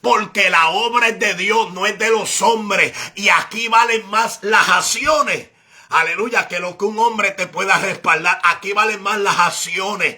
Porque la obra es de Dios, no es de los hombres. Y aquí valen más las acciones, aleluya, que lo que un hombre te pueda respaldar. Aquí valen más las acciones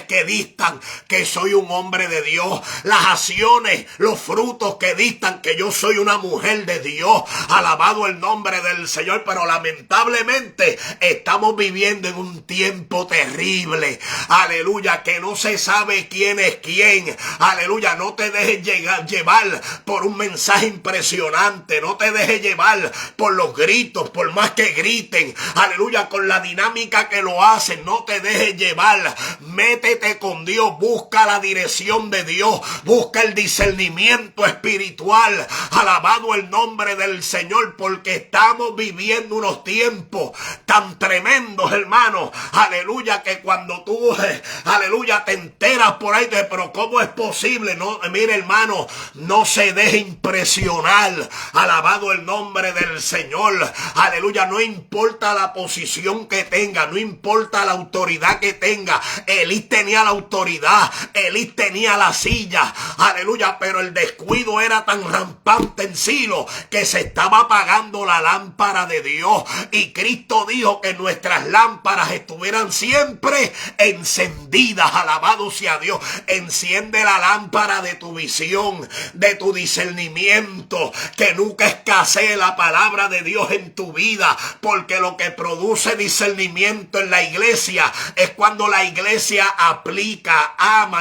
que distan que soy un hombre de Dios, las acciones, los frutos que distan que yo soy una mujer de Dios, alabado el nombre del Señor. Pero lamentablemente estamos viviendo en un tiempo terrible, aleluya, que no se sabe quién es quién, aleluya. No te dejes llevar por un mensaje impresionante, no te dejes llevar por los gritos, por más más que griten, aleluya, con la dinámica que lo hacen. No te dejes llevar. Métete con Dios. Busca la dirección de Dios. Busca el discernimiento espiritual. Alabado el nombre del Señor, porque estamos viviendo unos tiempos tan tremendos, hermano. Aleluya, que cuando tú, aleluya, te enteras por ahí de, pero ¿cómo es posible? No, mire, hermano, no se deje impresionar. Alabado el nombre del Señor. Aleluya, no importa la posición que tenga, no importa la autoridad que tenga. Elí tenía la autoridad, Elí tenía la silla, aleluya, pero el descuido era tan rampante en Silo que se estaba apagando la lámpara de Dios. Y Cristo dijo que nuestras lámparas estuvieran siempre encendidas. Alabado sea Dios. Enciende la lámpara de tu visión, de tu discernimiento, que nunca escasee la palabra de Dios en tu vida, porque lo que produce discernimiento en la iglesia es cuando la iglesia aplica, ama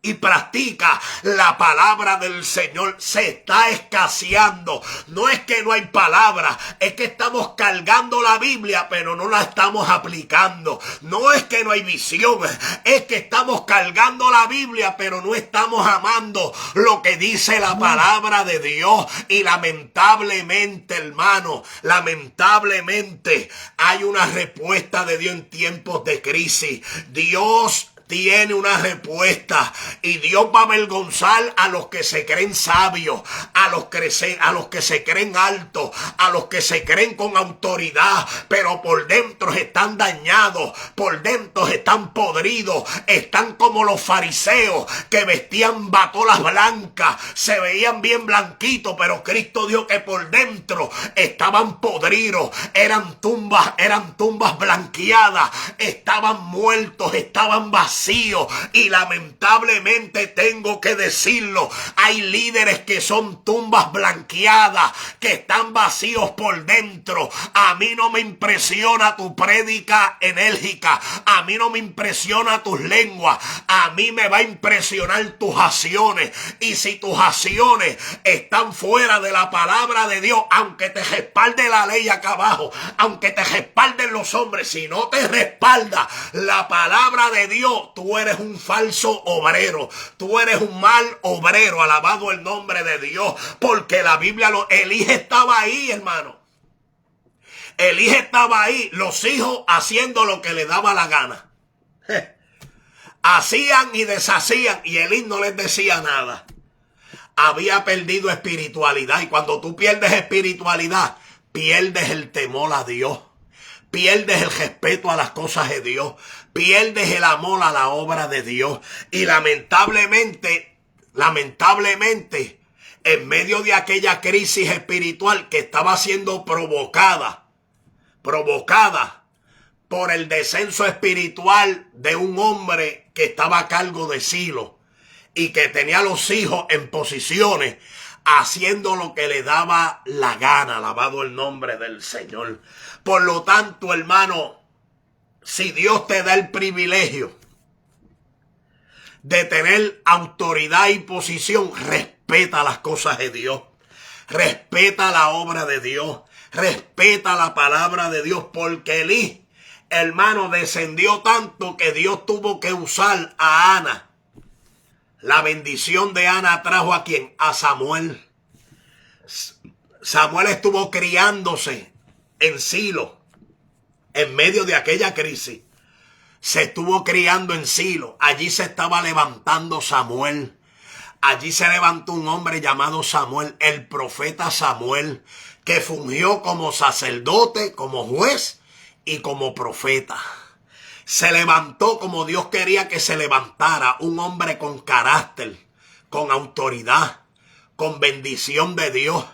y practica la palabra del Señor. Se está escaseando. No es que no hay palabra, es que estamos cargando la Biblia, pero no la estamos aplicando. No es que no hay visión, es que estamos cargando la Biblia, pero no estamos amando lo que dice la palabra de Dios. Y lamentablemente, hermano, lamentablemente hay una respuesta de Dios en tiempos de crisis. Dios tiene una respuesta, y Dios va a avergonzar a los que se creen sabios, a los que se creen altos, a los que se creen con autoridad, pero por dentro están dañados, por dentro están podridos, están como los fariseos que vestían batolas blancas, se veían bien blanquitos, pero Cristo dijo que por dentro estaban podridos, eran tumbas blanqueadas, estaban muertos, estaban vacíos. Y lamentablemente tengo que decirlo, hay líderes que son tumbas blanqueadas, que están vacíos por dentro. A mí no me impresiona tu prédica enérgica, a mí no me impresiona tus lenguas, a mí me va a impresionar tus acciones. Y si tus acciones están fuera de la palabra de Dios, aunque te respalde la ley acá abajo, aunque te respalden los hombres, si no te respalda la palabra de Dios, tú eres un falso obrero, tú eres un mal obrero. Alabado el nombre de Dios, porque la Biblia Elí estaba ahí, hermano. Elí estaba ahí, los hijos haciendo lo que le daba la gana. Hacían y deshacían, y Elí no les decía nada. Había perdido espiritualidad, y cuando tú pierdes espiritualidad, pierdes el temor a Dios, pierdes el respeto a las cosas de Dios, pierdes el amor a la obra de Dios. Y lamentablemente, en medio de aquella crisis espiritual que estaba siendo provocada por el descenso espiritual de un hombre que estaba a cargo de Silo y que tenía a los hijos en posiciones, haciendo lo que le daba la gana. Alabado el nombre del Señor. Por lo tanto, hermano, si Dios te da el privilegio de tener autoridad y posición, respeta las cosas de Dios, respeta la obra de Dios, respeta la palabra de Dios, porque Elí, hermano, descendió tanto que Dios tuvo que usar a Ana. La bendición de Ana trajo ¿a quién? A Samuel. Samuel estuvo criándose en Silo, en medio de aquella crisis. Se estuvo criando en Silo. Allí se estaba levantando Samuel. Allí se levantó un hombre llamado Samuel, el profeta Samuel, que fungió como sacerdote, como juez y como profeta. Se levantó como Dios quería que se levantara, un hombre con carácter, con autoridad, con bendición de Dios.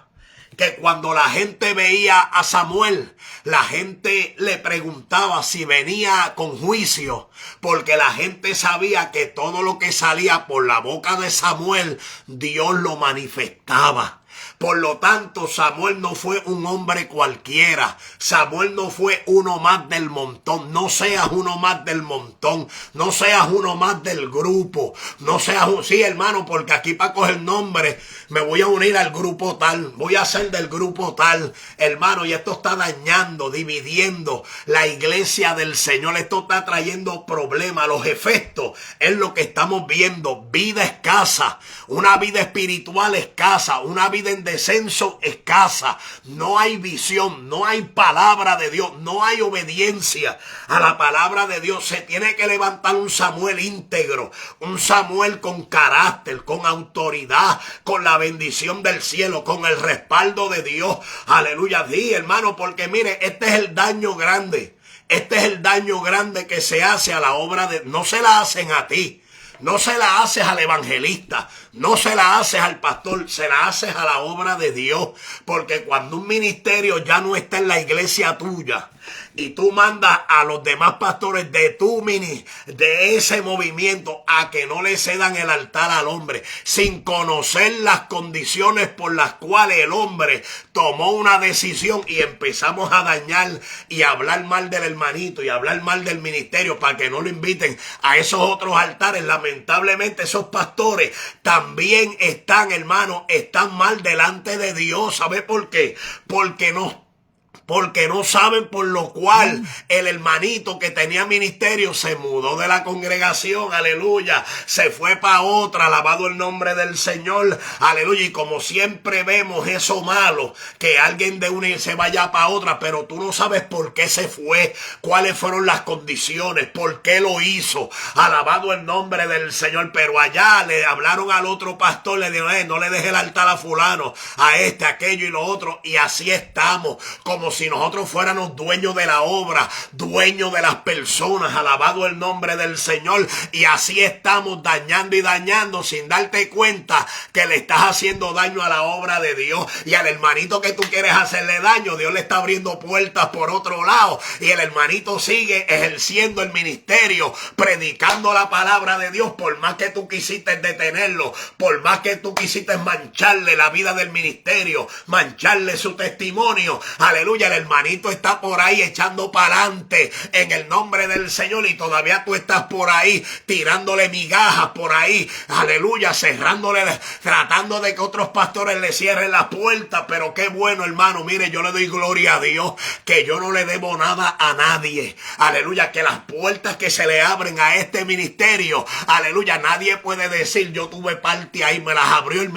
Que cuando la gente veía a Samuel, la gente le preguntaba si venía con juicio, porque la gente sabía que todo lo que salía por la boca de Samuel, Dios lo manifestaba. Por lo tanto, Samuel no fue un hombre cualquiera. Samuel no fue uno más del montón. No seas uno más del montón. No seas uno más del grupo. No seas un... Sí, hermano, porque aquí para coger nombre me voy a unir al grupo tal. Voy a ser del grupo tal. Hermano, y esto está dañando, dividiendo la iglesia del Señor. Esto está trayendo problemas. Los efectos es lo que estamos viendo. Vida escasa. Una vida espiritual escasa. Una vida en descenso escasa. No hay visión. No hay palabra de Dios. No hay obediencia a la palabra de Dios. Se tiene que levantar un Samuel íntegro. Un Samuel con carácter, con autoridad, con la bendición del cielo, con el respaldo de Dios. Aleluya. Sí, hermano, porque mire, este es el daño grande. Este es el daño grande que se hace a la obra de... No se la hacen a ti. No se la haces al evangelista, no se la haces al pastor, se la haces a la obra de Dios. Porque cuando un ministerio ya no está en la iglesia tuya y tú mandas a los demás pastores de tu de ese movimiento a que no le cedan el altar al hombre, sin conocer las condiciones por las cuales el hombre tomó una decisión, y empezamos a dañar y a hablar mal del hermanito y a hablar mal del ministerio para que no lo inviten a esos otros altares, lamentablemente esos pastores también están, hermano, están mal delante de Dios. ¿Sabe por qué? Porque no saben, por lo cual el hermanito que tenía ministerio se mudó de la congregación, aleluya, se fue para otra, alabado el nombre del Señor, aleluya. Y como siempre vemos eso malo, que alguien de una se vaya para otra, pero tú no sabes por qué se fue, cuáles fueron las condiciones, por qué lo hizo, alabado el nombre del Señor. Pero allá le hablaron al otro pastor, le dijeron, no le deje el altar a fulano, a este, aquello y lo otro, y así estamos, como si nosotros fuéramos dueños de la obra, dueños de las personas, alabado el nombre del Señor. Y así estamos dañando y dañando sin darte cuenta que le estás haciendo daño a la obra de Dios. Y al hermanito que tú quieres hacerle daño, Dios le está abriendo puertas por otro lado, y el hermanito sigue ejerciendo el ministerio, predicando la palabra de Dios, por más que tú quisiste detenerlo, por más que tú quisiste mancharle la vida del ministerio, mancharle su testimonio, aleluya. El hermanito está por ahí echando para adelante en el nombre del Señor, y todavía tú estás por ahí tirándole migajas por ahí, aleluya, cerrándole, tratando de que otros pastores le cierren la puerta. Pero qué bueno, hermano, mire, yo le doy gloria a Dios que yo no le debo nada a nadie, aleluya, que las puertas que se le abren a este ministerio, aleluya, nadie puede decir yo tuve parte ahí, me las abrió el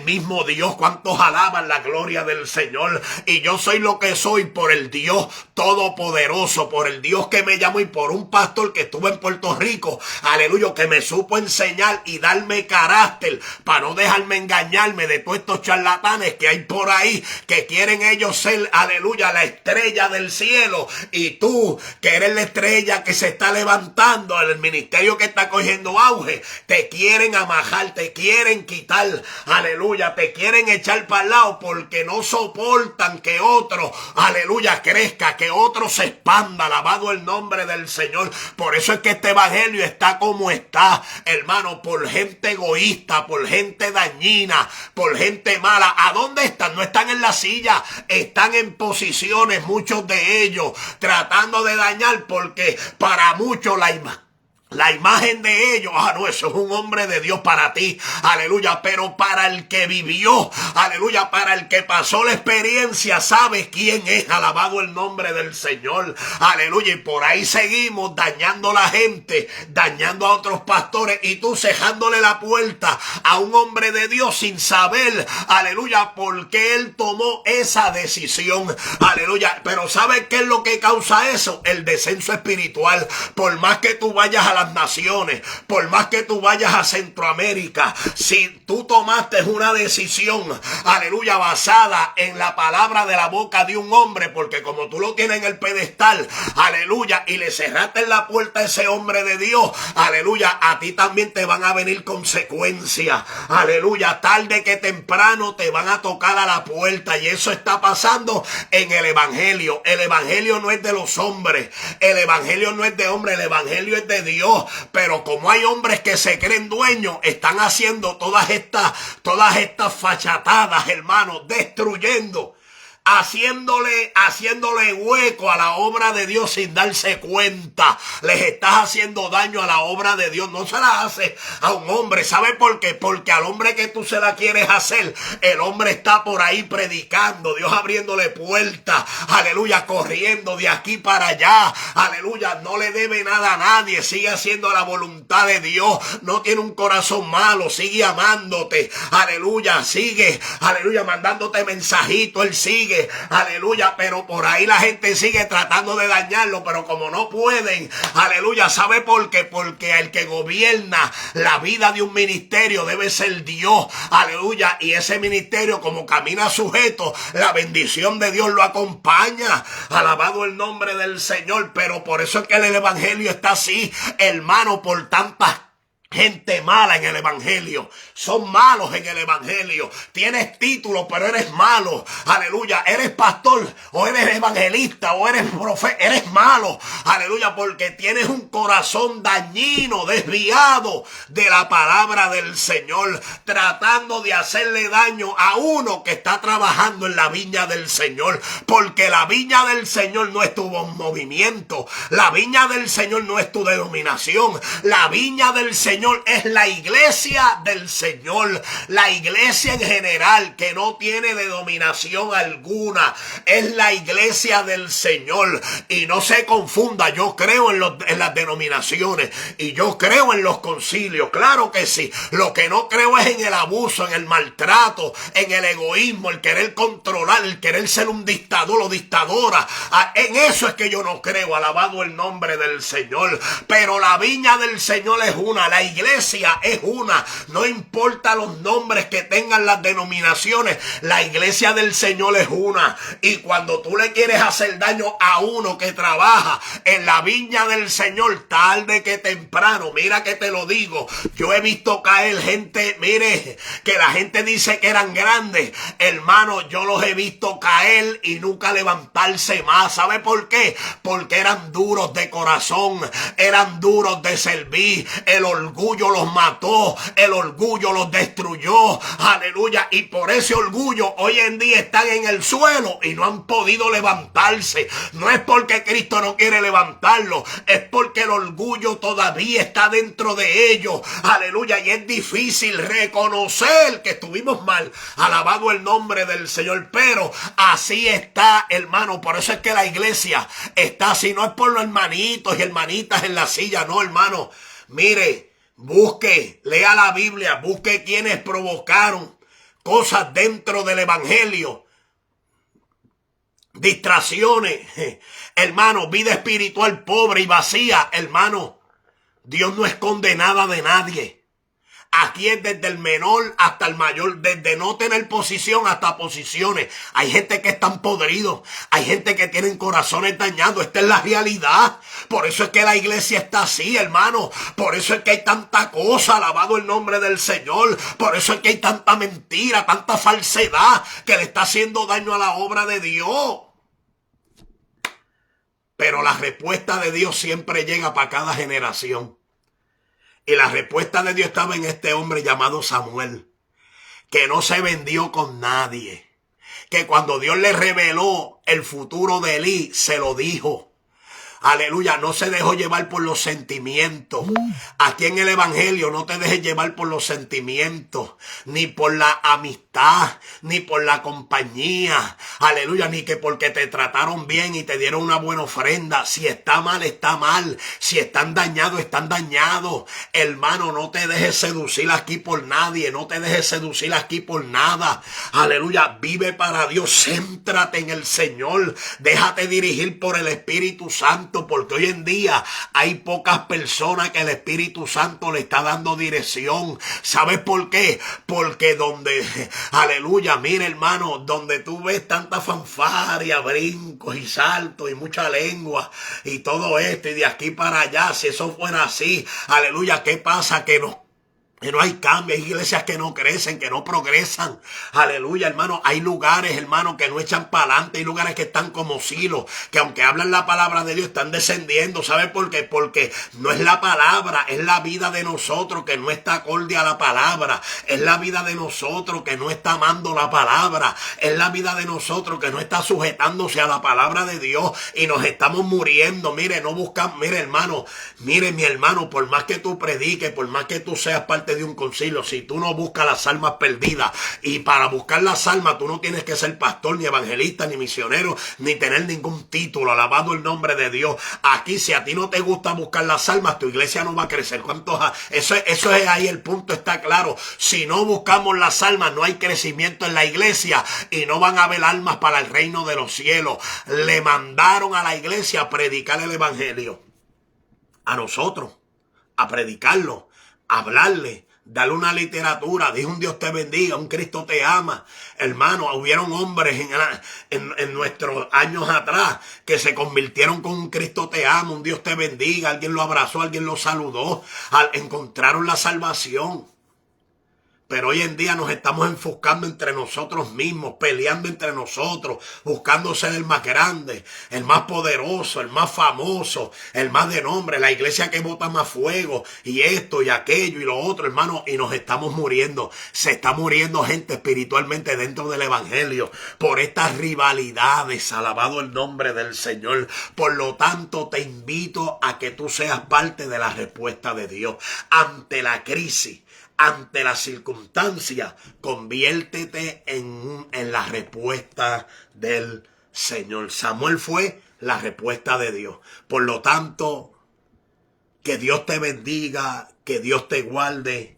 mismo Dios. ¿Cuántos alaban la gloria del Señor? Y yo soy lo que soy por el Dios todopoderoso, por el Dios que me llamó, y por un pastor que estuvo en Puerto Rico, aleluya, que me supo enseñar y darme carácter para no dejarme engañarme de todos estos charlatanes que hay por ahí, que quieren ellos ser, aleluya, la estrella del cielo, y tú, que eres la estrella que se está levantando, el ministerio que está cogiendo auge, te quieren amajar, te quieren quitar, aleluya, te quieren echar para el lado, porque no soportan que otro, aleluya, crezca, que otro se expanda, alabado el nombre del Señor. Por eso es que este evangelio está como está, hermano, por gente egoísta, por gente dañina, por gente mala. ¿A dónde están? No están en la silla, están en posiciones, muchos de ellos, tratando de dañar, porque para muchos la imagen de ellos, no, eso es un hombre de Dios para ti, aleluya. Pero para el que vivió, aleluya, para el que pasó la experiencia, sabe quién es, alabado el nombre del Señor, aleluya. Y por ahí seguimos dañando a la gente, dañando a otros pastores, y tú cejándole la puerta a un hombre de Dios sin saber, aleluya, por qué él tomó esa decisión, aleluya. Pero ¿sabes qué es lo que causa eso? El descenso espiritual. Por más que tú vayas a las naciones, por más que tú vayas a Centroamérica, si tú tomaste una decisión, aleluya, basada en la palabra de la boca de un hombre, porque como tú lo tienes en el pedestal, aleluya, y le cerraste la puerta a ese hombre de Dios, aleluya, a ti también te van a venir consecuencias, aleluya, tarde que temprano te van a tocar a la puerta. Y eso está pasando en el evangelio. El evangelio no es de los hombres, el evangelio no es de hombre, el evangelio es de Dios. Dios, pero como hay hombres que se creen dueños, están haciendo todas estas fachatadas, hermanos, destruyendo, haciéndole hueco a la obra de Dios sin darse cuenta. Les estás haciendo daño a la obra de Dios. No se la hace a un hombre. ¿Sabe por qué? Porque al hombre que tú se la quieres hacer, el hombre está por ahí predicando, Dios abriéndole puertas, aleluya, corriendo de aquí para allá, aleluya, no le debe nada a nadie, sigue haciendo la voluntad de Dios, no tiene un corazón malo, sigue amándote, aleluya, sigue, aleluya, mandándote mensajitos, él sigue, aleluya, pero por ahí la gente sigue tratando de dañarlo, pero como no pueden, aleluya, ¿sabe por qué? Porque el que gobierna la vida de un ministerio debe ser Dios, aleluya, y ese ministerio como camina sujeto, la bendición de Dios lo acompaña, alabado el nombre del Señor. Pero por eso es que el evangelio está así, hermano, por tantas gente mala en el evangelio. Son malos en el evangelio. Tienes título, pero eres malo. Aleluya. Eres pastor o eres evangelista o eres profeta. Eres malo. Aleluya. Porque tienes un corazón dañino, desviado de la palabra del Señor. Tratando de hacerle daño a uno que está trabajando en la viña del Señor. Porque la viña del Señor no es tu movimiento. La viña del Señor no es tu denominación. La viña del Señor es la iglesia del Señor, la iglesia en general que no tiene denominación alguna, es la iglesia del Señor. Y no se confunda, yo creo en las denominaciones y yo creo en los concilios, claro que sí. Lo que no creo es en el abuso, en el maltrato, en el egoísmo, el querer controlar, el querer ser un dictador o dictadora. En eso es que yo no creo, alabado el nombre del Señor. Pero la viña del Señor es una, la iglesia es una, no importa los nombres que tengan las denominaciones, la iglesia del Señor es una. Y cuando tú le quieres hacer daño a uno que trabaja en la viña del Señor, tarde que temprano, mira que te lo digo, yo he visto caer gente, mire, que la gente dice que eran grandes, hermano, yo los he visto caer y nunca levantarse más. ¿Sabe por qué? Porque eran duros de corazón, eran duros de servir, el orgullo los mató, el orgullo los destruyó, aleluya, y por ese orgullo hoy en día están en el suelo y no han podido levantarse. No es porque Cristo no quiere levantarlo, es porque el orgullo todavía está dentro de ellos, aleluya, y es difícil reconocer que estuvimos mal, alabado el nombre del Señor, pero así está, hermano. Por eso es que la iglesia está así, no es por los hermanitos y hermanitas en la silla, no, hermano, mire, busque, lea la Biblia, busque quienes provocaron cosas dentro del evangelio, distracciones, hermano, vida espiritual pobre y vacía, hermano. Dios no esconde nada de nadie. Aquí es desde el menor hasta el mayor, desde no tener posición hasta posiciones. Hay gente que están podridos, hay gente que tienen corazones dañados. Esta es la realidad. Por eso es que la iglesia está así, hermano. Por eso es que hay tanta cosa, alabado el nombre del Señor. Por eso es que hay tanta mentira, tanta falsedad que le está haciendo daño a la obra de Dios. Pero la respuesta de Dios siempre llega para cada generación. Y la respuesta de Dios estaba en este hombre llamado Samuel, que no se vendió con nadie, que cuando Dios le reveló el futuro de Elí, se lo dijo. Aleluya, no se dejó llevar por los sentimientos. Aquí en el evangelio no te dejes llevar por los sentimientos, ni por la amistad, ni por la compañía. Aleluya, ni que porque te trataron bien y te dieron una buena ofrenda. Si está mal, está mal. Si están dañados, están dañados. Hermano, no te dejes seducir aquí por nadie. No te dejes seducir aquí por nada. Aleluya, vive para Dios. Céntrate en el Señor. Déjate dirigir por el Espíritu Santo. Porque hoy en día hay pocas personas que el Espíritu Santo le está dando dirección. ¿Sabes por qué? Porque aleluya, mira hermano, donde tú ves tanta fanfarria, brincos y saltos y mucha lengua y todo esto y de aquí para allá, si eso fuera así, aleluya, ¿qué pasa? Que nos Que no hay cambio, hay iglesias que no crecen, que no progresan. Aleluya, hermano. Hay lugares, hermano, que no echan para adelante. Hay lugares que están como silos, que aunque hablan la palabra de Dios, están descendiendo. ¿Sabe por qué? Porque no es la palabra, es la vida de nosotros que no está acorde a la palabra. Es la vida de nosotros que no está amando la palabra. Es la vida de nosotros que no está sujetándose a la palabra de Dios. Y nos estamos muriendo. Mire, no buscamos, mire, hermano, mire, mi hermano, por más que tú prediques, por más que tú seas parte de un concilio, si tú no buscas las almas perdidas, y para buscar las almas tú no tienes que ser pastor, ni evangelista, ni misionero, ni tener ningún título, alabado el nombre de Dios. Aquí, si a ti no te gusta buscar las almas, tu iglesia no va a crecer. Eso es ahí, el punto está claro. Si no buscamos las almas, no hay crecimiento en la iglesia y no van a haber almas para el reino de los cielos. Le mandaron a la iglesia a predicar el evangelio, a nosotros, a predicarlo, hablarle, darle una literatura. Dijo un Dios te bendiga, un Cristo te ama. Hermano, hubieron hombres en nuestros años atrás que se convirtieron con un Cristo te ama, un Dios te bendiga. Alguien lo abrazó, alguien lo saludó, encontraron la salvación. Pero hoy en día nos estamos enfocando entre nosotros mismos, peleando entre nosotros, buscando ser el más grande, el más poderoso, el más famoso, el más de nombre, la iglesia que bota más fuego, y esto y aquello y lo otro, hermano, y nos estamos muriendo. Se está muriendo gente espiritualmente dentro del evangelio por estas rivalidades, alabado el nombre del Señor. Por lo tanto, te invito a que tú seas parte de la respuesta de Dios ante la crisis. Ante la circunstancia, conviértete en la respuesta del Señor. Samuel fue la respuesta de Dios. Por lo tanto, que Dios te bendiga, que Dios te guarde.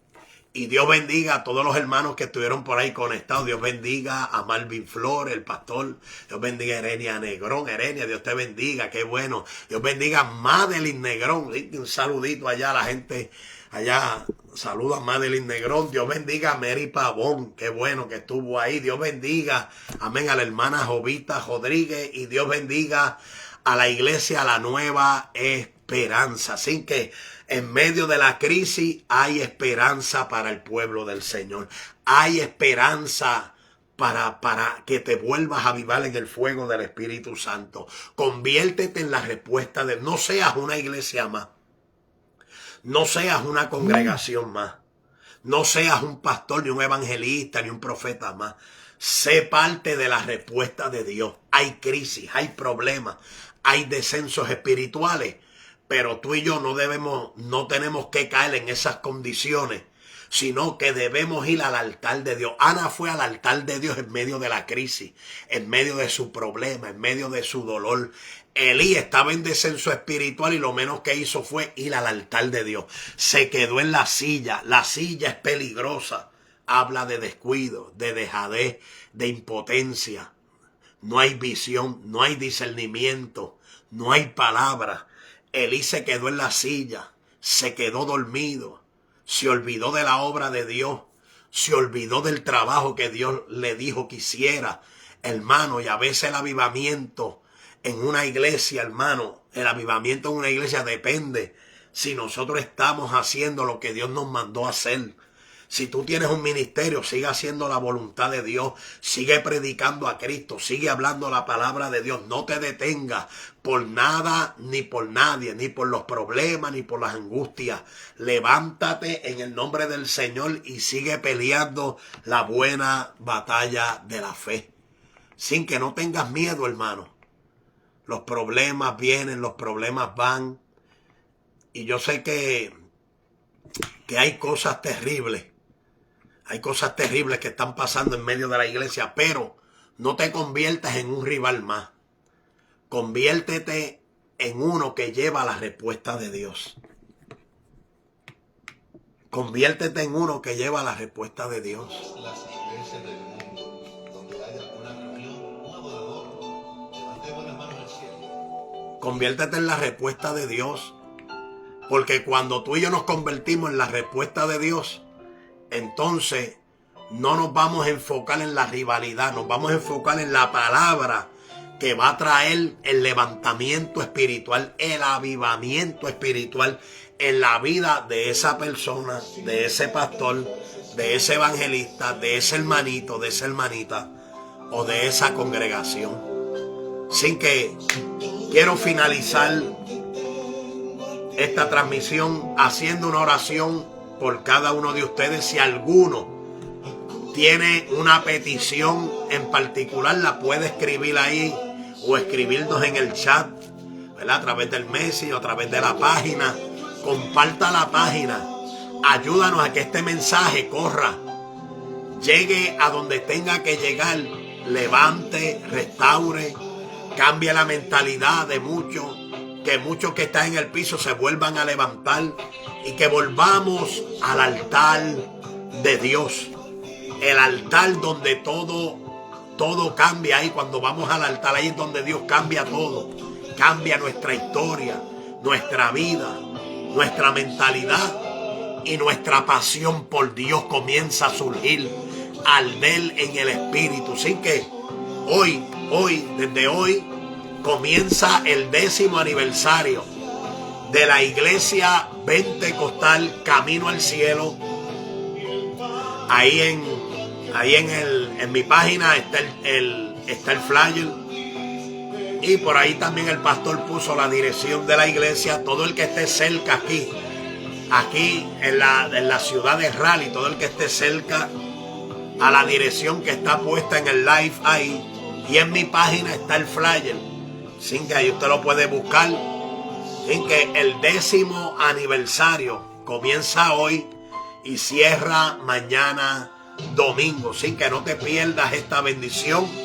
Y Dios bendiga a todos los hermanos que estuvieron por ahí conectados. Dios bendiga a Malvin Flores, el pastor. Dios bendiga a Erenia Negrón. Erenia, Dios te bendiga, qué bueno. Dios bendiga a Madeline Negrón. Un saludito allá a la gente allá. Saludos a Madeline Negrón. Dios bendiga a Mary Pavón. Qué bueno que estuvo ahí. Dios bendiga, amén, a la hermana Jovita Rodríguez. Y Dios bendiga a la iglesia La Nueva Esperanza. Así que en medio de la crisis hay esperanza para el pueblo del Señor. Hay esperanza para que te vuelvas a avivar en el fuego del Espíritu Santo. Conviértete en la respuesta de... No seas una iglesia más. No seas una congregación más. No seas un pastor, ni un evangelista, ni un profeta más. Sé parte de la respuesta de Dios. Hay crisis, hay problemas, hay descensos espirituales. Pero tú y yo no tenemos que caer en esas condiciones, sino que debemos ir al altar de Dios. Ana fue al altar de Dios en medio de la crisis, en medio de su problema, en medio de su dolor. Elí estaba en descenso espiritual y lo menos que hizo fue ir al altar de Dios. Se quedó en la silla. La silla es peligrosa. Habla de descuido, de dejadez, de impotencia. No hay visión, no hay discernimiento, no hay palabra. Elí se quedó en la silla, se quedó dormido, se olvidó de la obra de Dios, se olvidó del trabajo que Dios le dijo que hiciera, hermano. Y a veces el avivamiento en una iglesia, hermano, el avivamiento en una iglesia depende si nosotros estamos haciendo lo que Dios nos mandó a hacer. Si tú tienes un ministerio, sigue haciendo la voluntad de Dios, sigue predicando a Cristo, sigue hablando la palabra de Dios. No te detengas por nada, ni por nadie, ni por los problemas, ni por las angustias. Levántate en el nombre del Señor y sigue peleando la buena batalla de la fe. Sin que no tengas miedo, hermano. Los problemas vienen, los problemas van. Y yo sé que hay cosas terribles. Hay cosas terribles que están pasando en medio de la iglesia, pero no te conviertas en un rival más. Conviértete en uno que lleva la respuesta de Dios. Conviértete en uno que lleva la respuesta de Dios. Las iglesias del mundo, donde haya una reunión, un adorador, levantemos las manos al cielo. Conviértete en la respuesta de Dios. Porque cuando tú y yo nos convertimos en la respuesta de Dios, entonces no nos vamos a enfocar en la rivalidad, nos vamos a enfocar en la palabra que va a traer el levantamiento espiritual, el avivamiento espiritual en la vida de esa persona, de ese pastor, de ese evangelista, de ese hermanito, de esa hermanita o de esa congregación. Así que quiero finalizar esta transmisión haciendo una oración por cada uno de ustedes. Si alguno tiene una petición en particular, la puede escribir ahí o escribirnos en el chat, ¿verdad? A través del Messenger o a través de la página. Comparta la página. Ayúdanos a que este mensaje corra, llegue a donde tenga que llegar, levante, restaure, cambie la mentalidad de muchos, que muchos que están en el piso se vuelvan a levantar y que volvamos al altar de Dios. El altar donde todo cambia. Ahí cuando vamos al altar, ahí es donde Dios cambia todo. Cambia nuestra historia, nuestra vida, nuestra mentalidad y nuestra pasión por Dios comienza a surgir al ver en el Espíritu. Así que desde hoy comienza el 10º aniversario de la Iglesia Pentecostal Camino al Cielo. Ahí en mi página está el flyer. Y por ahí también el pastor puso la dirección de la iglesia. Todo el que esté cerca aquí en la ciudad de Raleigh, todo el que esté cerca a la dirección que está puesta en el live ahí. Y en mi página está el flyer. Sin que ahí usted lo puede buscar. Sin que el 10º aniversario comienza hoy y cierra mañana domingo. Sin que no te pierdas esta bendición.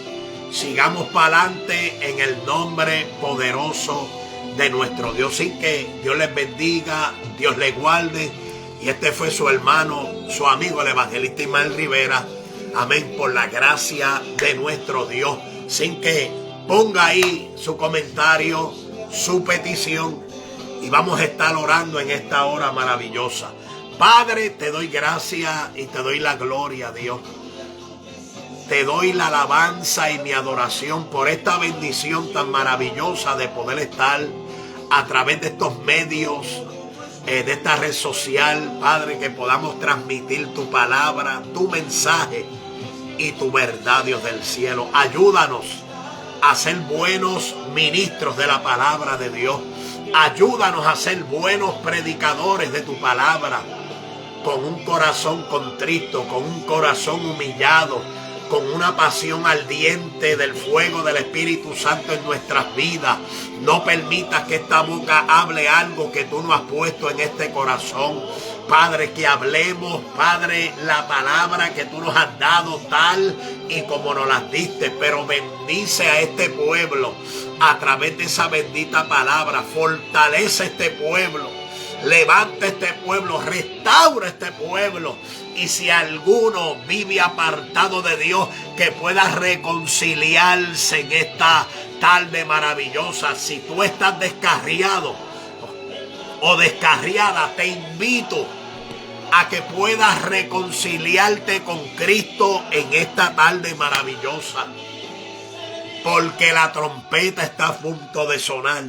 Sigamos para adelante en el nombre poderoso de nuestro Dios. Sin que Dios les bendiga, Dios les guarde. Y este fue su hermano, su amigo, el evangelista Ismael Rivera. Amén, por la gracia de nuestro Dios. Sin que ponga ahí su comentario, su petición. Y vamos a estar orando en esta hora maravillosa. Padre, te doy gracias y te doy la gloria, Dios. Te doy la alabanza y mi adoración por esta bendición tan maravillosa de poder estar a través de estos medios, de esta red social, Padre, que podamos transmitir tu palabra, tu mensaje y tu verdad, Dios del cielo. Ayúdanos a ser buenos ministros de la palabra de Dios. Ayúdanos a ser buenos predicadores de tu palabra, con un corazón contrito, con un corazón humillado, con una pasión ardiente del fuego del Espíritu Santo en nuestras vidas. No permitas que esta boca hable algo que tú no has puesto en este corazón. Padre, que hablemos, Padre, la palabra que tú nos has dado tal y como nos las diste. Pero bendice a este pueblo a través de esa bendita palabra. Fortalece este pueblo. Levanta este pueblo, restaura este pueblo. Y si alguno vive apartado de Dios, que pueda reconciliarse en esta tarde maravillosa. Si tú estás descarriado o descarriada, te invito a que puedas reconciliarte con Cristo en esta tarde maravillosa. Porque la trompeta está a punto de sonar.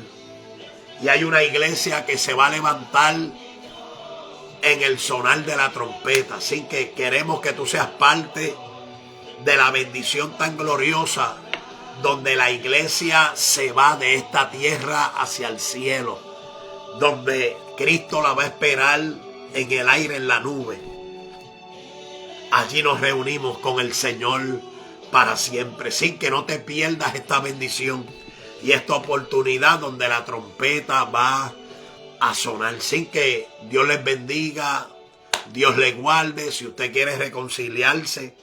Y hay una iglesia que se va a levantar en el sonar de la trompeta. Así que queremos que tú seas parte de la bendición tan gloriosa, donde la iglesia se va de esta tierra hacia el cielo, donde Cristo la va a esperar en el aire, en la nube. Allí nos reunimos con el Señor para siempre. Sin que no te pierdas esta bendición y esta oportunidad donde la trompeta va a sonar. Sin que Dios les bendiga, Dios les guarde. Si usted quiere reconciliarse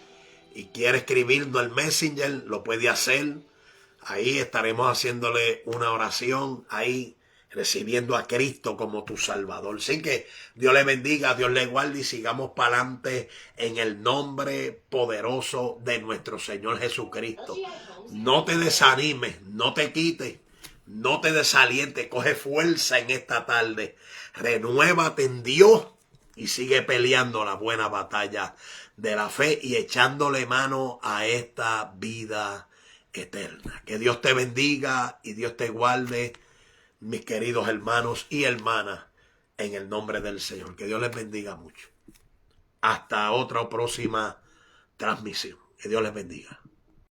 y quiere escribirnos al Messenger, lo puede hacer. Ahí estaremos haciéndole una oración, ahí recibiendo a Cristo como tu Salvador. Así que Dios le bendiga, Dios le guarde y sigamos para adelante en el nombre poderoso de nuestro Señor Jesucristo. No te desanimes, no te quites, no te desalientes, coge fuerza en esta tarde. Renuévate en Dios y sigue peleando la buena batalla de la fe y echándole mano a esta vida eterna. Que Dios te bendiga y Dios te guarde, mis queridos hermanos y hermanas, en el nombre del Señor. Que Dios les bendiga mucho. Hasta otra próxima transmisión. Que Dios les bendiga.